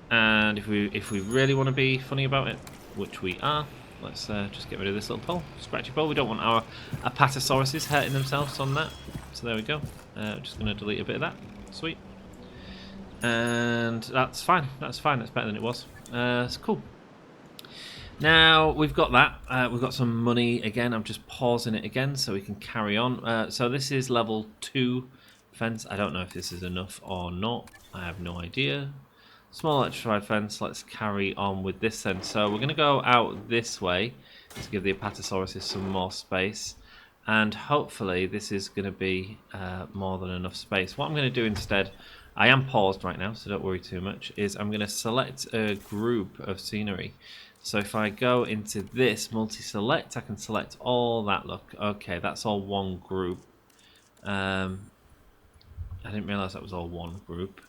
And if we really want to be funny about it, which we are, let's just get rid of this little pole, scratchy pole. We don't want our apatosauruses hurting themselves on that. So there we go. Just going to delete a bit of that. Sweet. And that's fine. That's fine. That's better than it was. It's cool. Now we've got that. We've got some money again. I'm just pausing it again so we can carry on. So this is level 2 fence. I don't know if this is enough or not. I have no idea. Small electrified fence. Let's carry on with this then. So we're going to go out this way to give the apatosauruses some more space. And hopefully this is going to be more than enough space. What I'm going to do instead, I am paused right now, so don't worry too much, is I'm going to select a group of scenery. So if I go into this multi-select, I can select all that. Look, okay, that's all one group. I didn't realise that was all one group.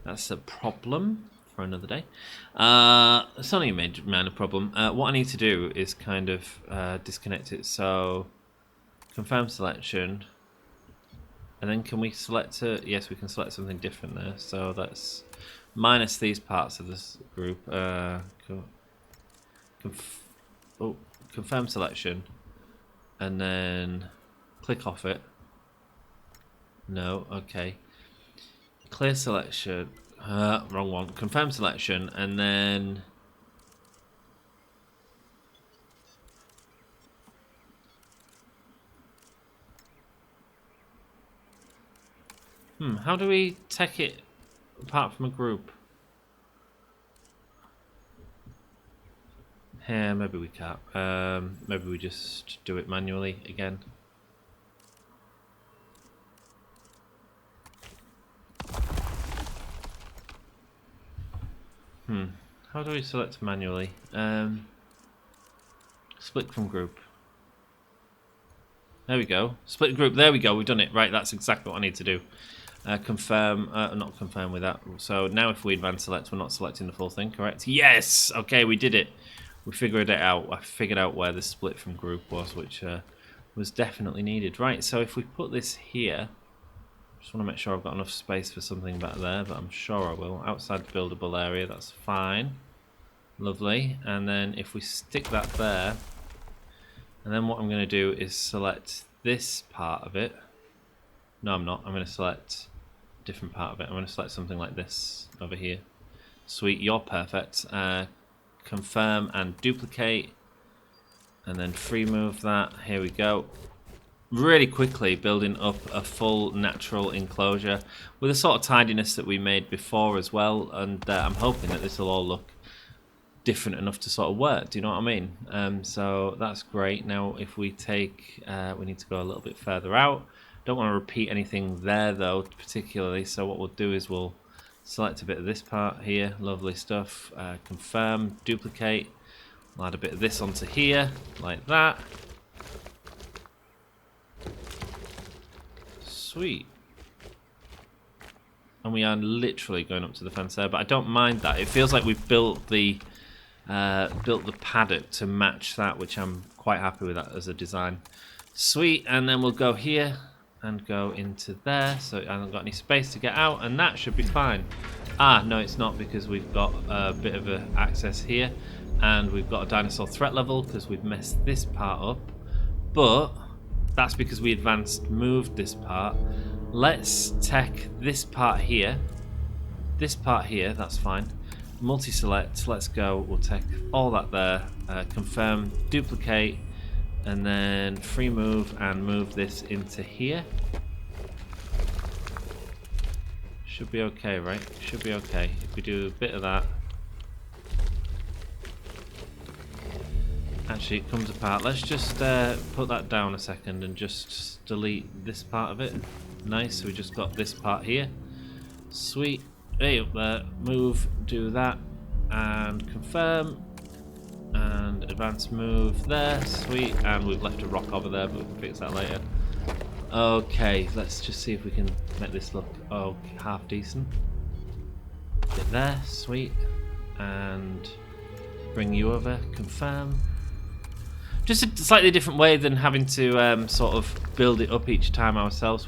That's a problem for another day. It's only a minor problem. What I need to do is kind of disconnect it. So confirm selection. And then can we select yes, we can select something different there. So that's minus these parts of this group. Confirm selection. And then click off it. No, okay. Clear selection. Wrong one. Confirm selection, and then how do we take it apart from a group? Here, maybe we can't. Maybe we just do it manually again. How do we select manually? Split from group. There we go. Split group. There we go. We've done it. Right, that's exactly what I need to do. Confirm. Not confirm with that. So now if we advance select, we're not selecting the full thing, correct? Yes! Okay, we did it. We figured it out. I figured out where the split from group was, which was definitely needed. Right, so if we put this here, just want to make sure I've got enough space for something back there, but I'm sure I will. Outside the buildable area, that's fine. Lovely. And then if we stick that there, and then what I'm going to do is select this part of it. No, I'm not. I'm going to select a different part of it. I'm going to select something like this over here. Sweet, you're perfect. Confirm and duplicate. And then free move that. Here we go. Really quickly building up a full natural enclosure with the sort of tidiness that we made before as well. And I'm hoping that this will all look different enough to sort of work. Do you know what I mean? So that's great. Now if we take, we need to go a little bit further out. Don't want to repeat anything there though, particularly. So what we'll do is we'll select a bit of this part here. Lovely stuff. Confirm, duplicate. We'll add a bit of this onto here, like that. Sweet. And we are literally going up to the fence there, but I don't mind that. It feels like we've built the paddock to match that, which I'm quite happy with that as a design. Sweet, and then we'll go here and go into there, so it hasn't got any space to get out, and that should be fine. Ah, no, it's not, because we've got a bit of access here, and we've got a dinosaur threat level because we've messed this part up, but that's because we moved this part. Let's take this part here, that's fine. Multi-select, let's go, we'll take all that there, confirm, duplicate, and then free move and move this into here. Should be okay, right? Should be okay. If we do a bit of that. Actually, it comes apart. Let's just put that down a second and just delete this part of it. Nice, so we just got this part here. Sweet. Hey, up there. Move, do that, and confirm. And advance move there. Sweet. And we've left a rock over there, but we can fix that later. Okay, let's just see if we can make this look half decent. Bit there, sweet. And bring you over, confirm. Just a slightly different way than having to sort of build it up each time ourselves.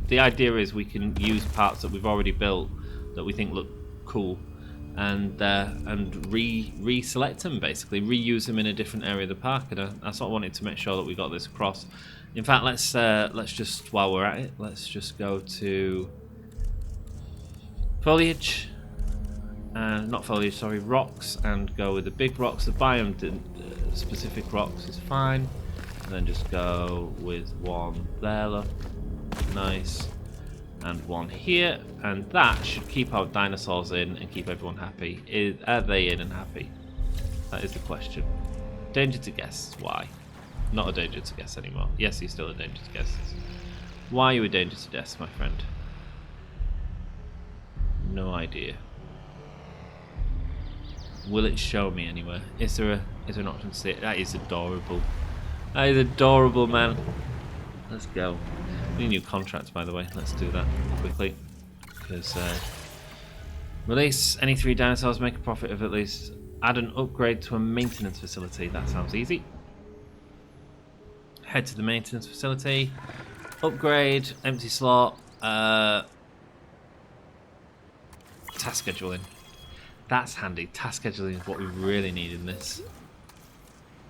The idea is we can use parts that we've already built that we think look cool, and reselect them, basically reuse them in a different area of the park. And I sort of wanted to make sure that we got this across. In fact, let's just, while we're at it, let's just go to foliage, not foliage, sorry, rocks, and go with the big rocks. The biome specific rocks is fine, and then just go with one there, look, nice, and one here, and that should keep our dinosaurs in and keep everyone happy. Are they in and happy? That is the question. Danger to guess why. Not a danger to guess anymore. Yes, he's still a danger to guess. Why are you a danger to guess, my friend? No idea. Will it show me anywhere? Is there an option to see it? That is adorable. That is adorable, man. Let's go. We need new contracts, by the way. Let's do that quickly. Because release any 3 dinosaurs, make a profit of at least. Add an upgrade to a maintenance facility. That sounds easy. Head to the maintenance facility. Upgrade, empty slot, task scheduling. That's handy. Task scheduling is what we really need in this.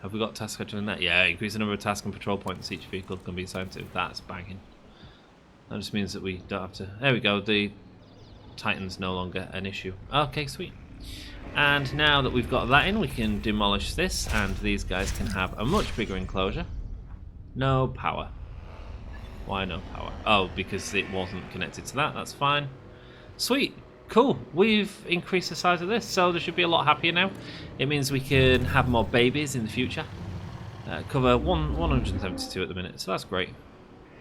Have we got task scheduling there? Yeah, increase the number of task and patrol points each vehicle can be assigned to. That's banging. That just means that we don't have to... There we go, the Titan's no longer an issue. Okay, sweet. And now that we've got that in, we can demolish this, and these guys can have a much bigger enclosure. No power. Why no power? Oh, because it wasn't connected to that. That's fine. Sweet. Cool. We've increased the size of this, so there should be a lot happier now. It means we can have more babies in the future. Cover 172 at the minute, so that's great.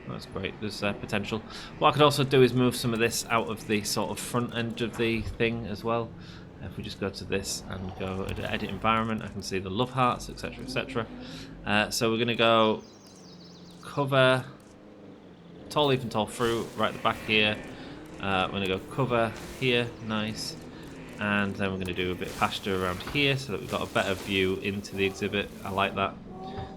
That's great. There's potential. What I could also do is move some of this out of the sort of front end of the thing as well. If we just go to this and go to edit environment, I can see the love hearts, etc, etc. So we're going to go cover tall leaf and tall fruit right at the back here. We're going to go cover here, nice, and then we're going to do a bit of pasture around here so that we've got a better view into the exhibit. I like that.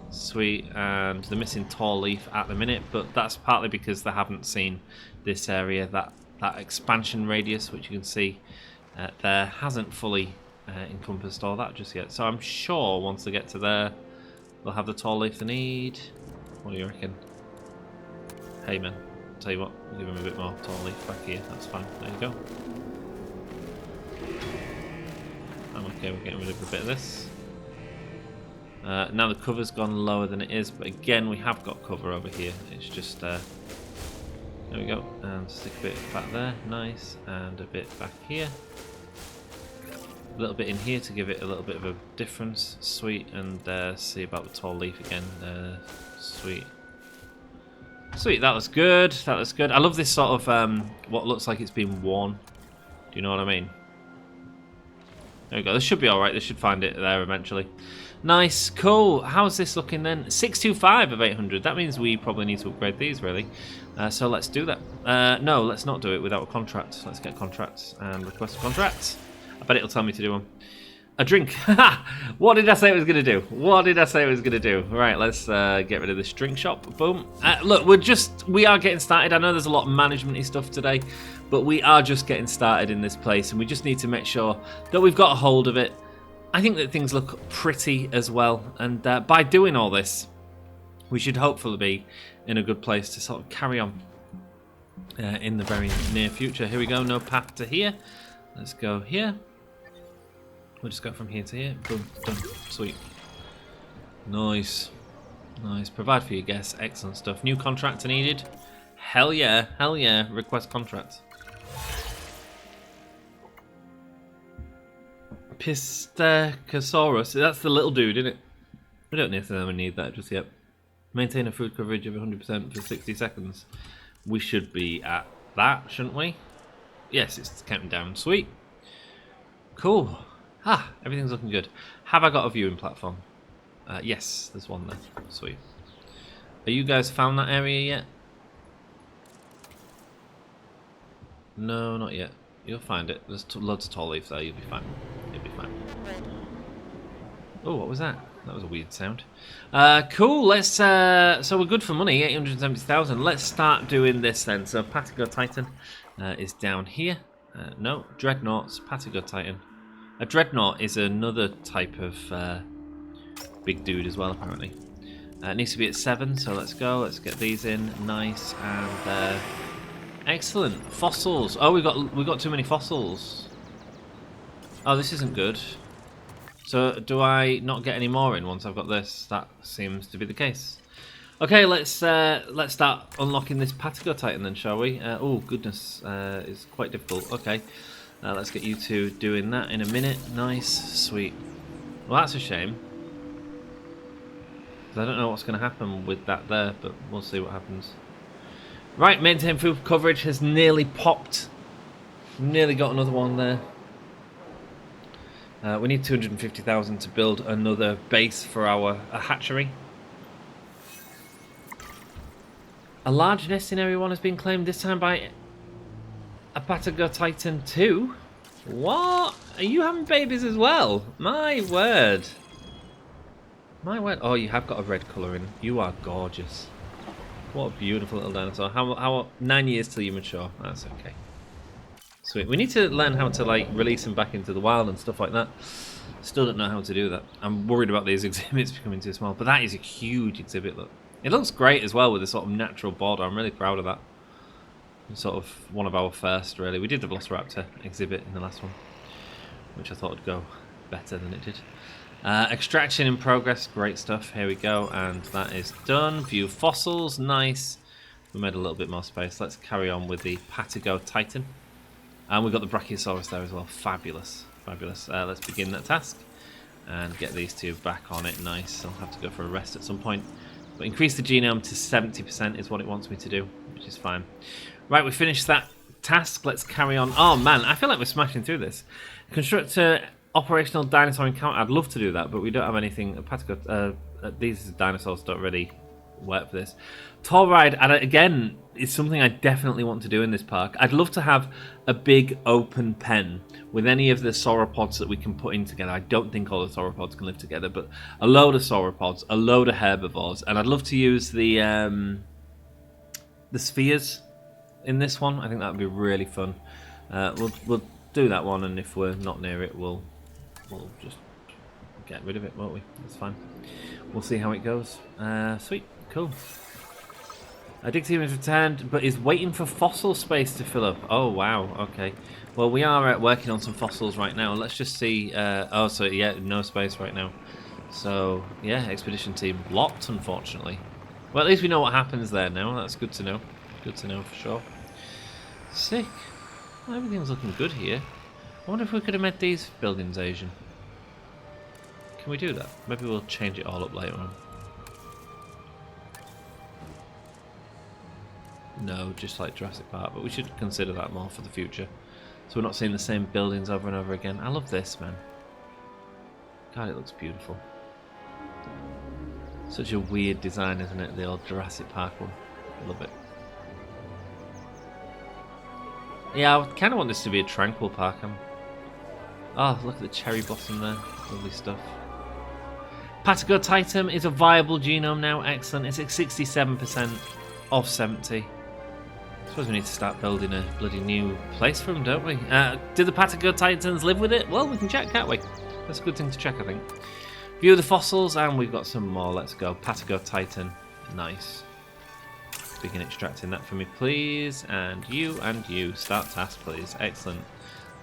Sweet. And they're missing tall leaf at the minute, but that's partly because they haven't seen this area. That expansion radius, which you can see there, hasn't fully encompassed all that just yet. So I'm sure once they get to there, they'll have the tall leaf they need. What do you reckon? Hey man, tell you what, we'll give him a bit more tall leaf back here. That's fine. There you go. I'm okay with getting rid of a bit of this. Now the cover's gone lower than it is, but again we have got cover over here. It's just there we go, and stick a bit back there, nice, and a bit back here. A little bit in here to give it a little bit of a difference. Sweet. And see about the tall leaf again. Sweet. Sweet, that looks good. That looks good. I love this sort of what looks like it's been worn. Do you know what I mean? There we go. This should be alright. This should find it there eventually. Nice. Cool. How's this looking then? 625 of 800. That means we probably need to upgrade these, really. So let's do that. No, let's not do it without a contract. Let's get contracts and request a contract. I bet it'll tell me to do one. A drink. What did I say it was going to do? What did I say it was going to do? Right, let's get rid of this drink shop. Boom. Look, we are getting started. I know there's a lot of management-y stuff today, but we are just getting started in this place, and we just need to make sure that we've got a hold of it. I think that things look pretty as well, and by doing all this, we should hopefully be in a good place to sort of carry on in the very near future. Here we go. No path to here. Let's go here. We'll just go from here to here. Boom, done. Sweet. Nice. Nice. Provide for your guests. Excellent stuff. New contractor needed. Hell yeah. Hell yeah. Request contract. Pistachosaurus. That's the little dude, isn't it? We don't necessarily need that just yet. Maintain a food coverage of 100% for 60 seconds. We should be at that, shouldn't we? Yes, it's counting down. Sweet. Cool. Everything's looking good. Have I got a viewing platform? Yes, there's one there. Sweet. Are you guys found that area yet? No, not yet. You'll find it. There's loads of tall leaves there. You'll be fine. You'll be fine. Oh, what was that? That was a weird sound. Cool. Let's. So we're good for money. 870,000. Let's start doing this then. So Patigo Titan is down here. No, Dreadnoughts. Patigo Titan. A Dreadnought is another type of big dude as well, apparently. It needs to be at 7, so let's go. Let's get these in. Nice and excellent. Fossils. Oh, we got too many fossils. Oh, this isn't good. So do I not get any more in once I've got this? That seems to be the case. Okay, let's start unlocking this Patigo Titan then, shall we? Oh goodness, it's quite difficult. Okay. Let's get you two doing that in a minute. Nice, sweet. Well, that's a shame. I don't know what's going to happen with that there, but we'll see what happens. Right, maintain food coverage has nearly popped. Nearly got another one there. We need 250,000 to build another base for our hatchery. A large nest in Area 1 has been claimed, this time by a Patigo Titan 2? What? Are you having babies as well? My word. My word. Oh, you have got a red colour in. You are gorgeous. What a beautiful little dinosaur. How 9 years till you mature. That's okay. Sweet. We need to learn how to like release them back into the wild and stuff like that. Still don't know how to do that. I'm worried about these exhibits becoming too small, but that is a huge exhibit, look. It looks great as well with the sort of natural border. I'm really proud of that. Sort of one of our first, really. We did the Velociraptor exhibit in the last one, which I thought would go better than it did. Extraction in progress, great stuff. Here we go, and that is done. View fossils, nice. We made a little bit more space. Let's carry on with the Patigo Titan. And we've got the Brachiosaurus there as well. Fabulous, fabulous. Let's begin that task and get these two back on it. Nice. I'll have to go for a rest at some point. But increase the genome to 70% is what it wants me to do, which is fine. Right, we finished that task. Let's carry on. Oh man, I feel like we're smashing through this. Construct a operational dinosaur encounter. I'd love to do that, but we don't have anything. These dinosaurs don't really work for this. Tall ride, and again, is something I definitely want to do in this park. I'd love to have a big open pen with any of the sauropods that we can put in together. I don't think all the sauropods can live together, but a load of sauropods, a load of herbivores, and I'd love to use the spheres in this one. I think that would be really fun. We'll do that one, and if we're not near it, we'll just get rid of it, won't we? That's fine. We'll see how it goes. Sweet, cool. Dig team has returned, but is waiting for fossil space to fill up. Oh wow, okay. Well, we are working on some fossils right now. Let's just see. Oh, so yeah, no space right now. So yeah, expedition team blocked, unfortunately. Well, at least we know what happens there now. That's good to know. Good to know for sure. Sick. Well, everything's looking good here. I wonder if we could have made these buildings Asian. Can we do that? Maybe we'll change it all up later on. No, just like Jurassic Park, but we should consider that more for the future. So we're not seeing the same buildings over and over again. I love this, man. God, it looks beautiful. Such a weird design, isn't it? The old Jurassic Park one. Love it. Yeah, I kind of want this to be a tranquil park. Oh, look at the cherry blossom there. Lovely stuff. Patago Titan is a viable genome now. Excellent. It's at 67% of 70. I suppose we need to start building a bloody new place for them, don't we? Do the Patago Titans live with it? Well, we can check, can't we? That's a good thing to check, I think. View the fossils, and we've got some more. Let's go. Patago Titan. Nice. Begin extracting that for me, please. And you. Start task, please. Excellent.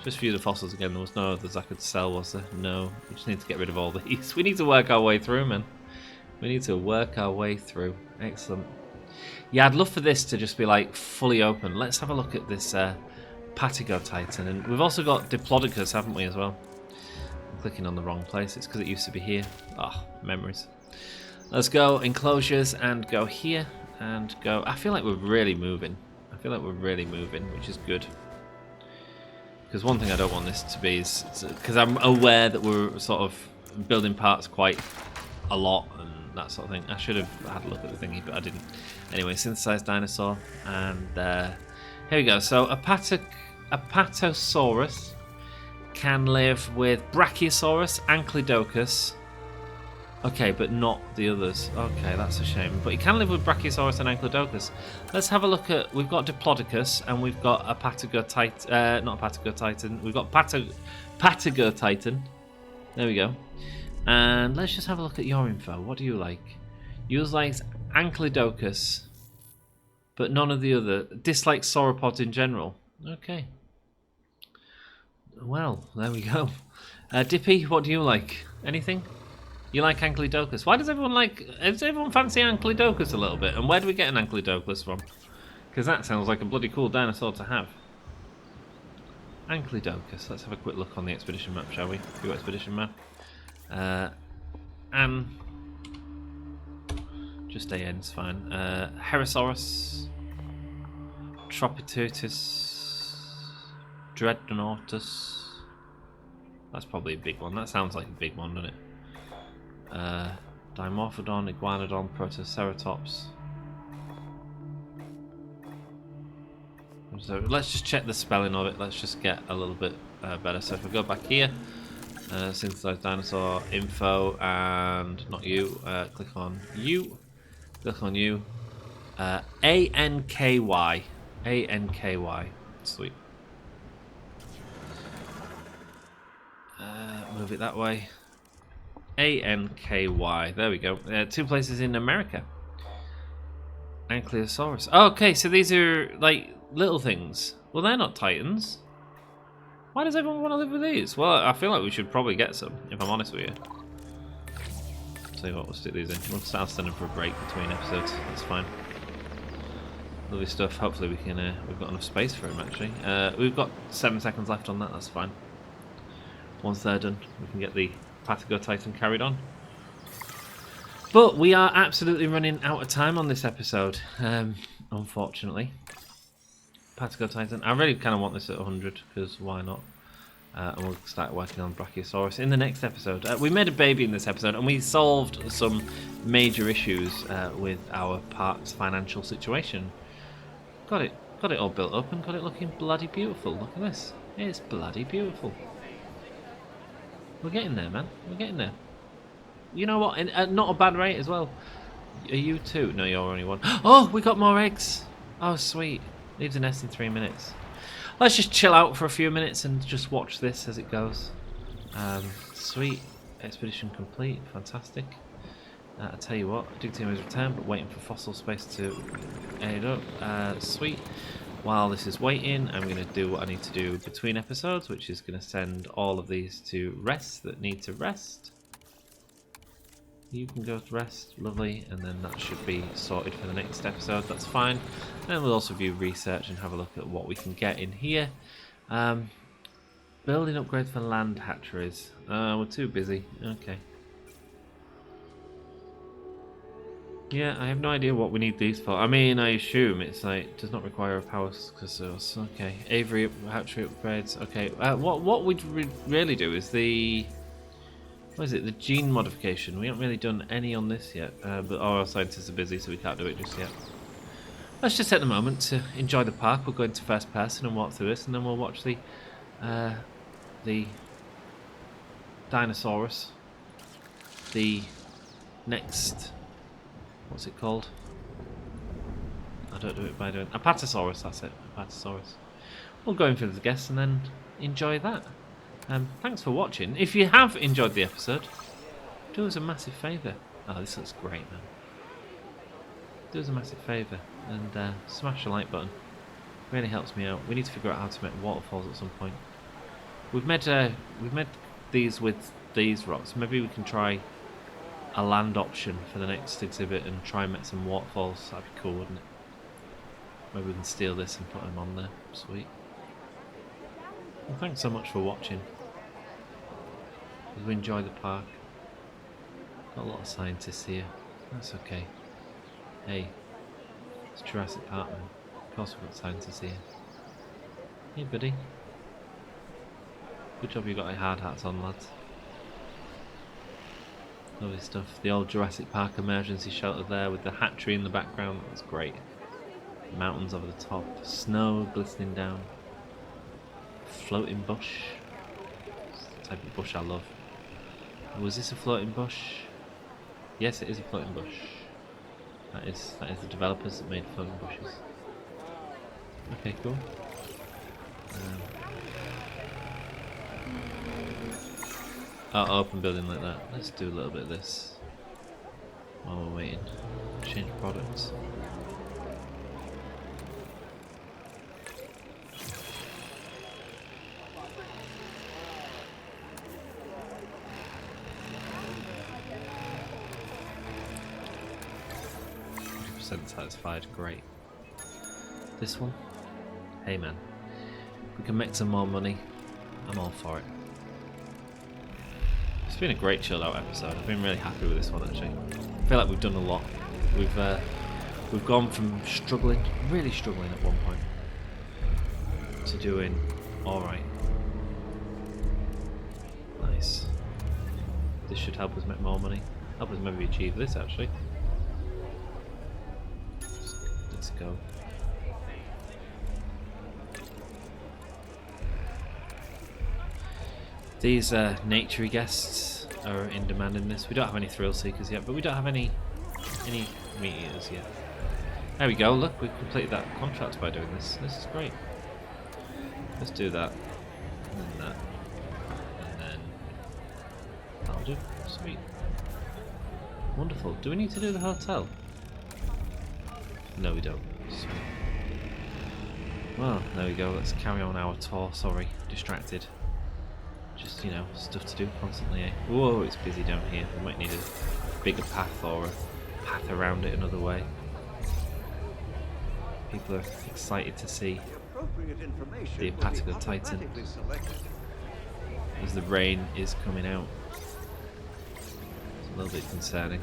Just view the fossils again. There was no others I could sell, was there? No. We just need to get rid of all these. We need to work our way through, man. We need to work our way through. Excellent. Yeah, I'd love for this to just be, like, fully open. Let's have a look at this Patago Titan. And we've also got Diplodocus, haven't we, as well? I'm clicking on the wrong place. It's because it used to be here. Oh, memories. Let's go enclosures and go here and go. I feel like we're really moving. Which is good. Because one thing I don't want this to be is, because I'm aware that we're sort of building parts quite a lot and that sort of thing. I should have had a look at the thingy, but I didn't. Anyway, synthesized dinosaur, and here we go. So a Apatosaurus can live with Brachiosaurus, Ankylodocus. Okay, but not the others. Okay, that's a shame. But you can live with Brachiosaurus and Ankylodocus. Let's have a look at. We've got Diplodocus and we've got a Patago Titan. Not a Patago Titan. We've got Patago Titan. There we go. And let's just have a look at your info. What do you like? Yours likes Ankylodocus, but none of the other. Dislikes sauropods in general. Okay. Well, there we go. Dippy, what do you like? Anything? You like Ankylodocus. Why does everyone like... Does everyone fancy Ankylodocus a little bit? And where do we get an Ankylodocus from? Because that sounds like a bloody cool dinosaur to have. Ankylodocus. Let's have a quick look on the expedition map, shall we? View expedition map. Just AN's fine. Herosaurus. Tropitotus. Dreadnoughtus. That's probably a big one. That sounds like a big one, doesn't it? Dimorphodon, Iguanodon, Protoceratops. So let's just check the spelling of it. Let's just get a little bit better. So if we go back here, synthesized dinosaur info, and not you. Click on you. Click on you. ANKY. ANKY. Sweet. Move it that way. ANKY. There we go. 2 places in America. Ankylosaurus. Oh, okay, so these are like little things. Well, they're not titans. Why does everyone want to live with these? Well, I feel like we should probably get some, if I'm honest with you. Tell you what, we'll stick these in. We'll start sending for a break between episodes. That's fine. Lovely stuff. Hopefully we can. We've got enough space for him actually. We've got 7 seconds left on that. That's fine. Once they're done, we can get the Patago Titan carried on. But we are absolutely running out of time on this episode, unfortunately. Patago Titan. I really kind of want this at 100, because why not? And we'll start working on Brachiosaurus in the next episode. We made a baby in this episode, and we solved some major issues with our park's financial situation. Got it all built up and got it looking bloody beautiful. Look at this. It's bloody beautiful. We're getting there, man. We're getting there. You know what? Not a bad rate as well. Are you two? No, you're only one. Oh, we got more eggs. Oh, sweet. Leaves a nest in 3 minutes. Let's just chill out for a few minutes and just watch this as it goes. Sweet. Expedition complete. Fantastic. I tell you what, dig team has returned, but waiting for fossil space to aid up. Sweet. While this is waiting, I'm going to do what I need to do between episodes, which is going to send all of these to rest that need to rest. You can go to rest, lovely, and then that should be sorted for the next episode. That's fine. And then we'll also view research and have a look at what we can get in here. Building upgrades for land hatcheries. We're too busy. Okay. Yeah, I have no idea what we need these for. I mean, I assume it's like does not require a power source. Okay, Avery hatchery upgrades. Okay, what we'd really do is the What is it? The gene modification. We haven't really done any on this yet, but our scientists are busy, so we can't do it just yet. Let's just take the moment to enjoy the park. We'll go into first person and walk through this, and then we'll watch the dinosaurs. The next, what's it called? I don't do it by doing Apatosaurus. That's it, Apatosaurus. We'll go in for the guests and then enjoy that. Thanks for watching. If you have enjoyed the episode, do us a massive favour. Oh, this looks great, man. Do us a massive favour and smash the like button. Really helps me out. We need to figure out how to make waterfalls at some point. We've made these with these rocks. Maybe we can try a land option for the next exhibit and try and make some waterfalls. That'd be cool, wouldn't it? Maybe we can steal this and put them on there. Sweet. Well, thanks so much for watching. Did we enjoy the park? Got a lot of scientists here. That's okay. Hey, it's Jurassic Park, man. Of course we've got scientists here. Hey, buddy. Good job you got your hard hats on, lads. Lovely stuff. The old Jurassic Park emergency shelter there with the hatchery in the background. That's great. Mountains over the top. Snow glistening down. Floating bush. It's the type of bush I love. Was this a floating bush? Yes, it is a floating bush. That is the developers that made floating bushes. Okay, cool. Open building like that. Let's do a little bit of this while we're waiting. Change products. Satisfied, great. This one, hey man, if we can make some more money, I'm all for it. It's been a great chilled out episode. I've been really happy with this one actually. I feel like we've done a lot. We've gone from struggling, really struggling at one point, to doing all right. Nice. This should help us make more money. Help us maybe achieve this actually. Let's go. These naturey guests are in demand in this. We don't have any thrill seekers yet, but we don't have any meat eaters yet. There we go. Look, we've completed that contract by doing this. This is great. Let's do that, and then that, and then that'll do. Sweet. Wonderful. Do we need to do the hotel? No, we don't. Sweet. Well, there we go. Let's carry on our tour. Sorry, distracted. Just, you know, stuff to do constantly, eh? Whoa, it's busy down here. We might need a bigger path or a path around it another way. People are excited to see the Apatosaurus Titan as the rain is coming out. It's a little bit concerning.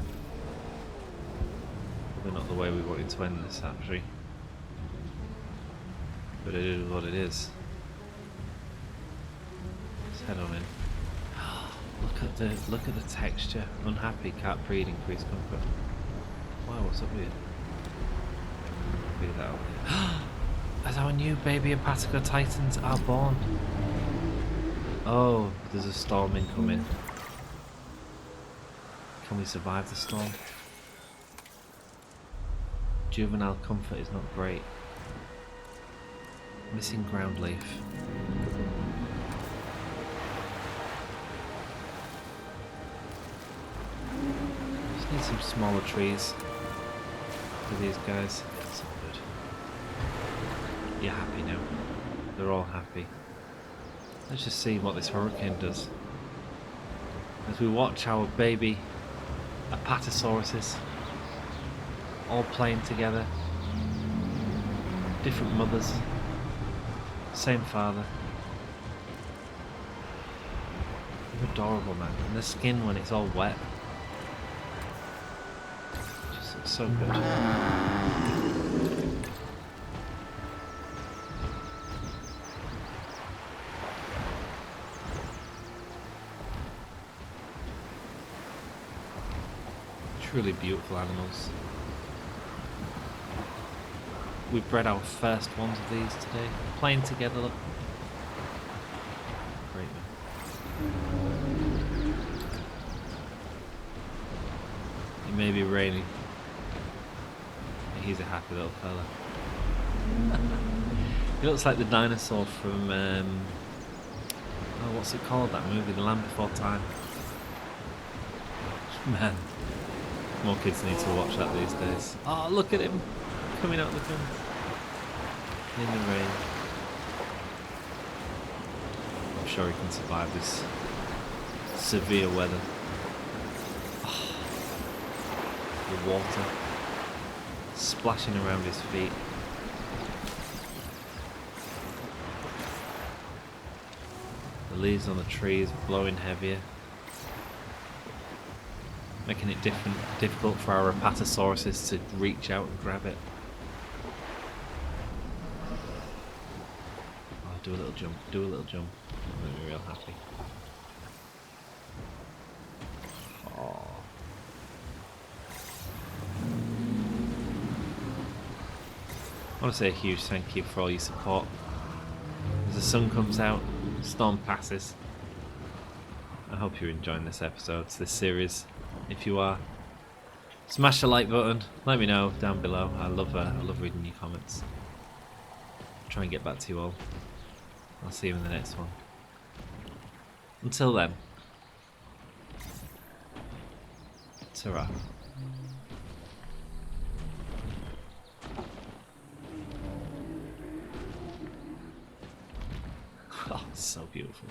Probably not the way we wanted to end this actually, but it is what it is. Let's head on in. Look at the texture. Unhappy, can't breed, increased comfort. Wow, what's up with it? Read that out. As our new baby Apatosaurus Titans are born. Oh, there's a storm incoming. Can we survive the storm? Juvenile comfort is not great. Missing ground leaf. Just need some smaller trees for these guys. That's not good. You're happy now. They're all happy. Let's just see what this hurricane does. As we watch our baby Apatosauruses all playing together. Different mothers. Same father. They're adorable, man. And the skin when it's all wet. Just looks so good. Truly beautiful animals. We bred our first ones of these today. Playing together, look. Great, man. It may be raining. He's a happy little fella. He looks like the dinosaur from, oh, what's it called, that movie, The Land Before Time? Man, more kids need to watch that these days. Oh, look at him, coming out of the gun. In the rain. I'm sure he can survive this severe weather. Oh, the water splashing around his feet. The leaves on the trees blowing heavier, making it difficult for our Apatosauruses to reach out and grab it. Oh, do a little jump, do a little jump. Make me real happy. Oh. I want to say a huge thank you for all your support. As the sun comes out, the storm passes. I hope you're enjoying this episode, this series. If you are, smash the like button. Let me know down below. I love reading your comments. Try and get back to you all. I'll see you in the next one. Until then, ta-ra. Oh, so beautiful.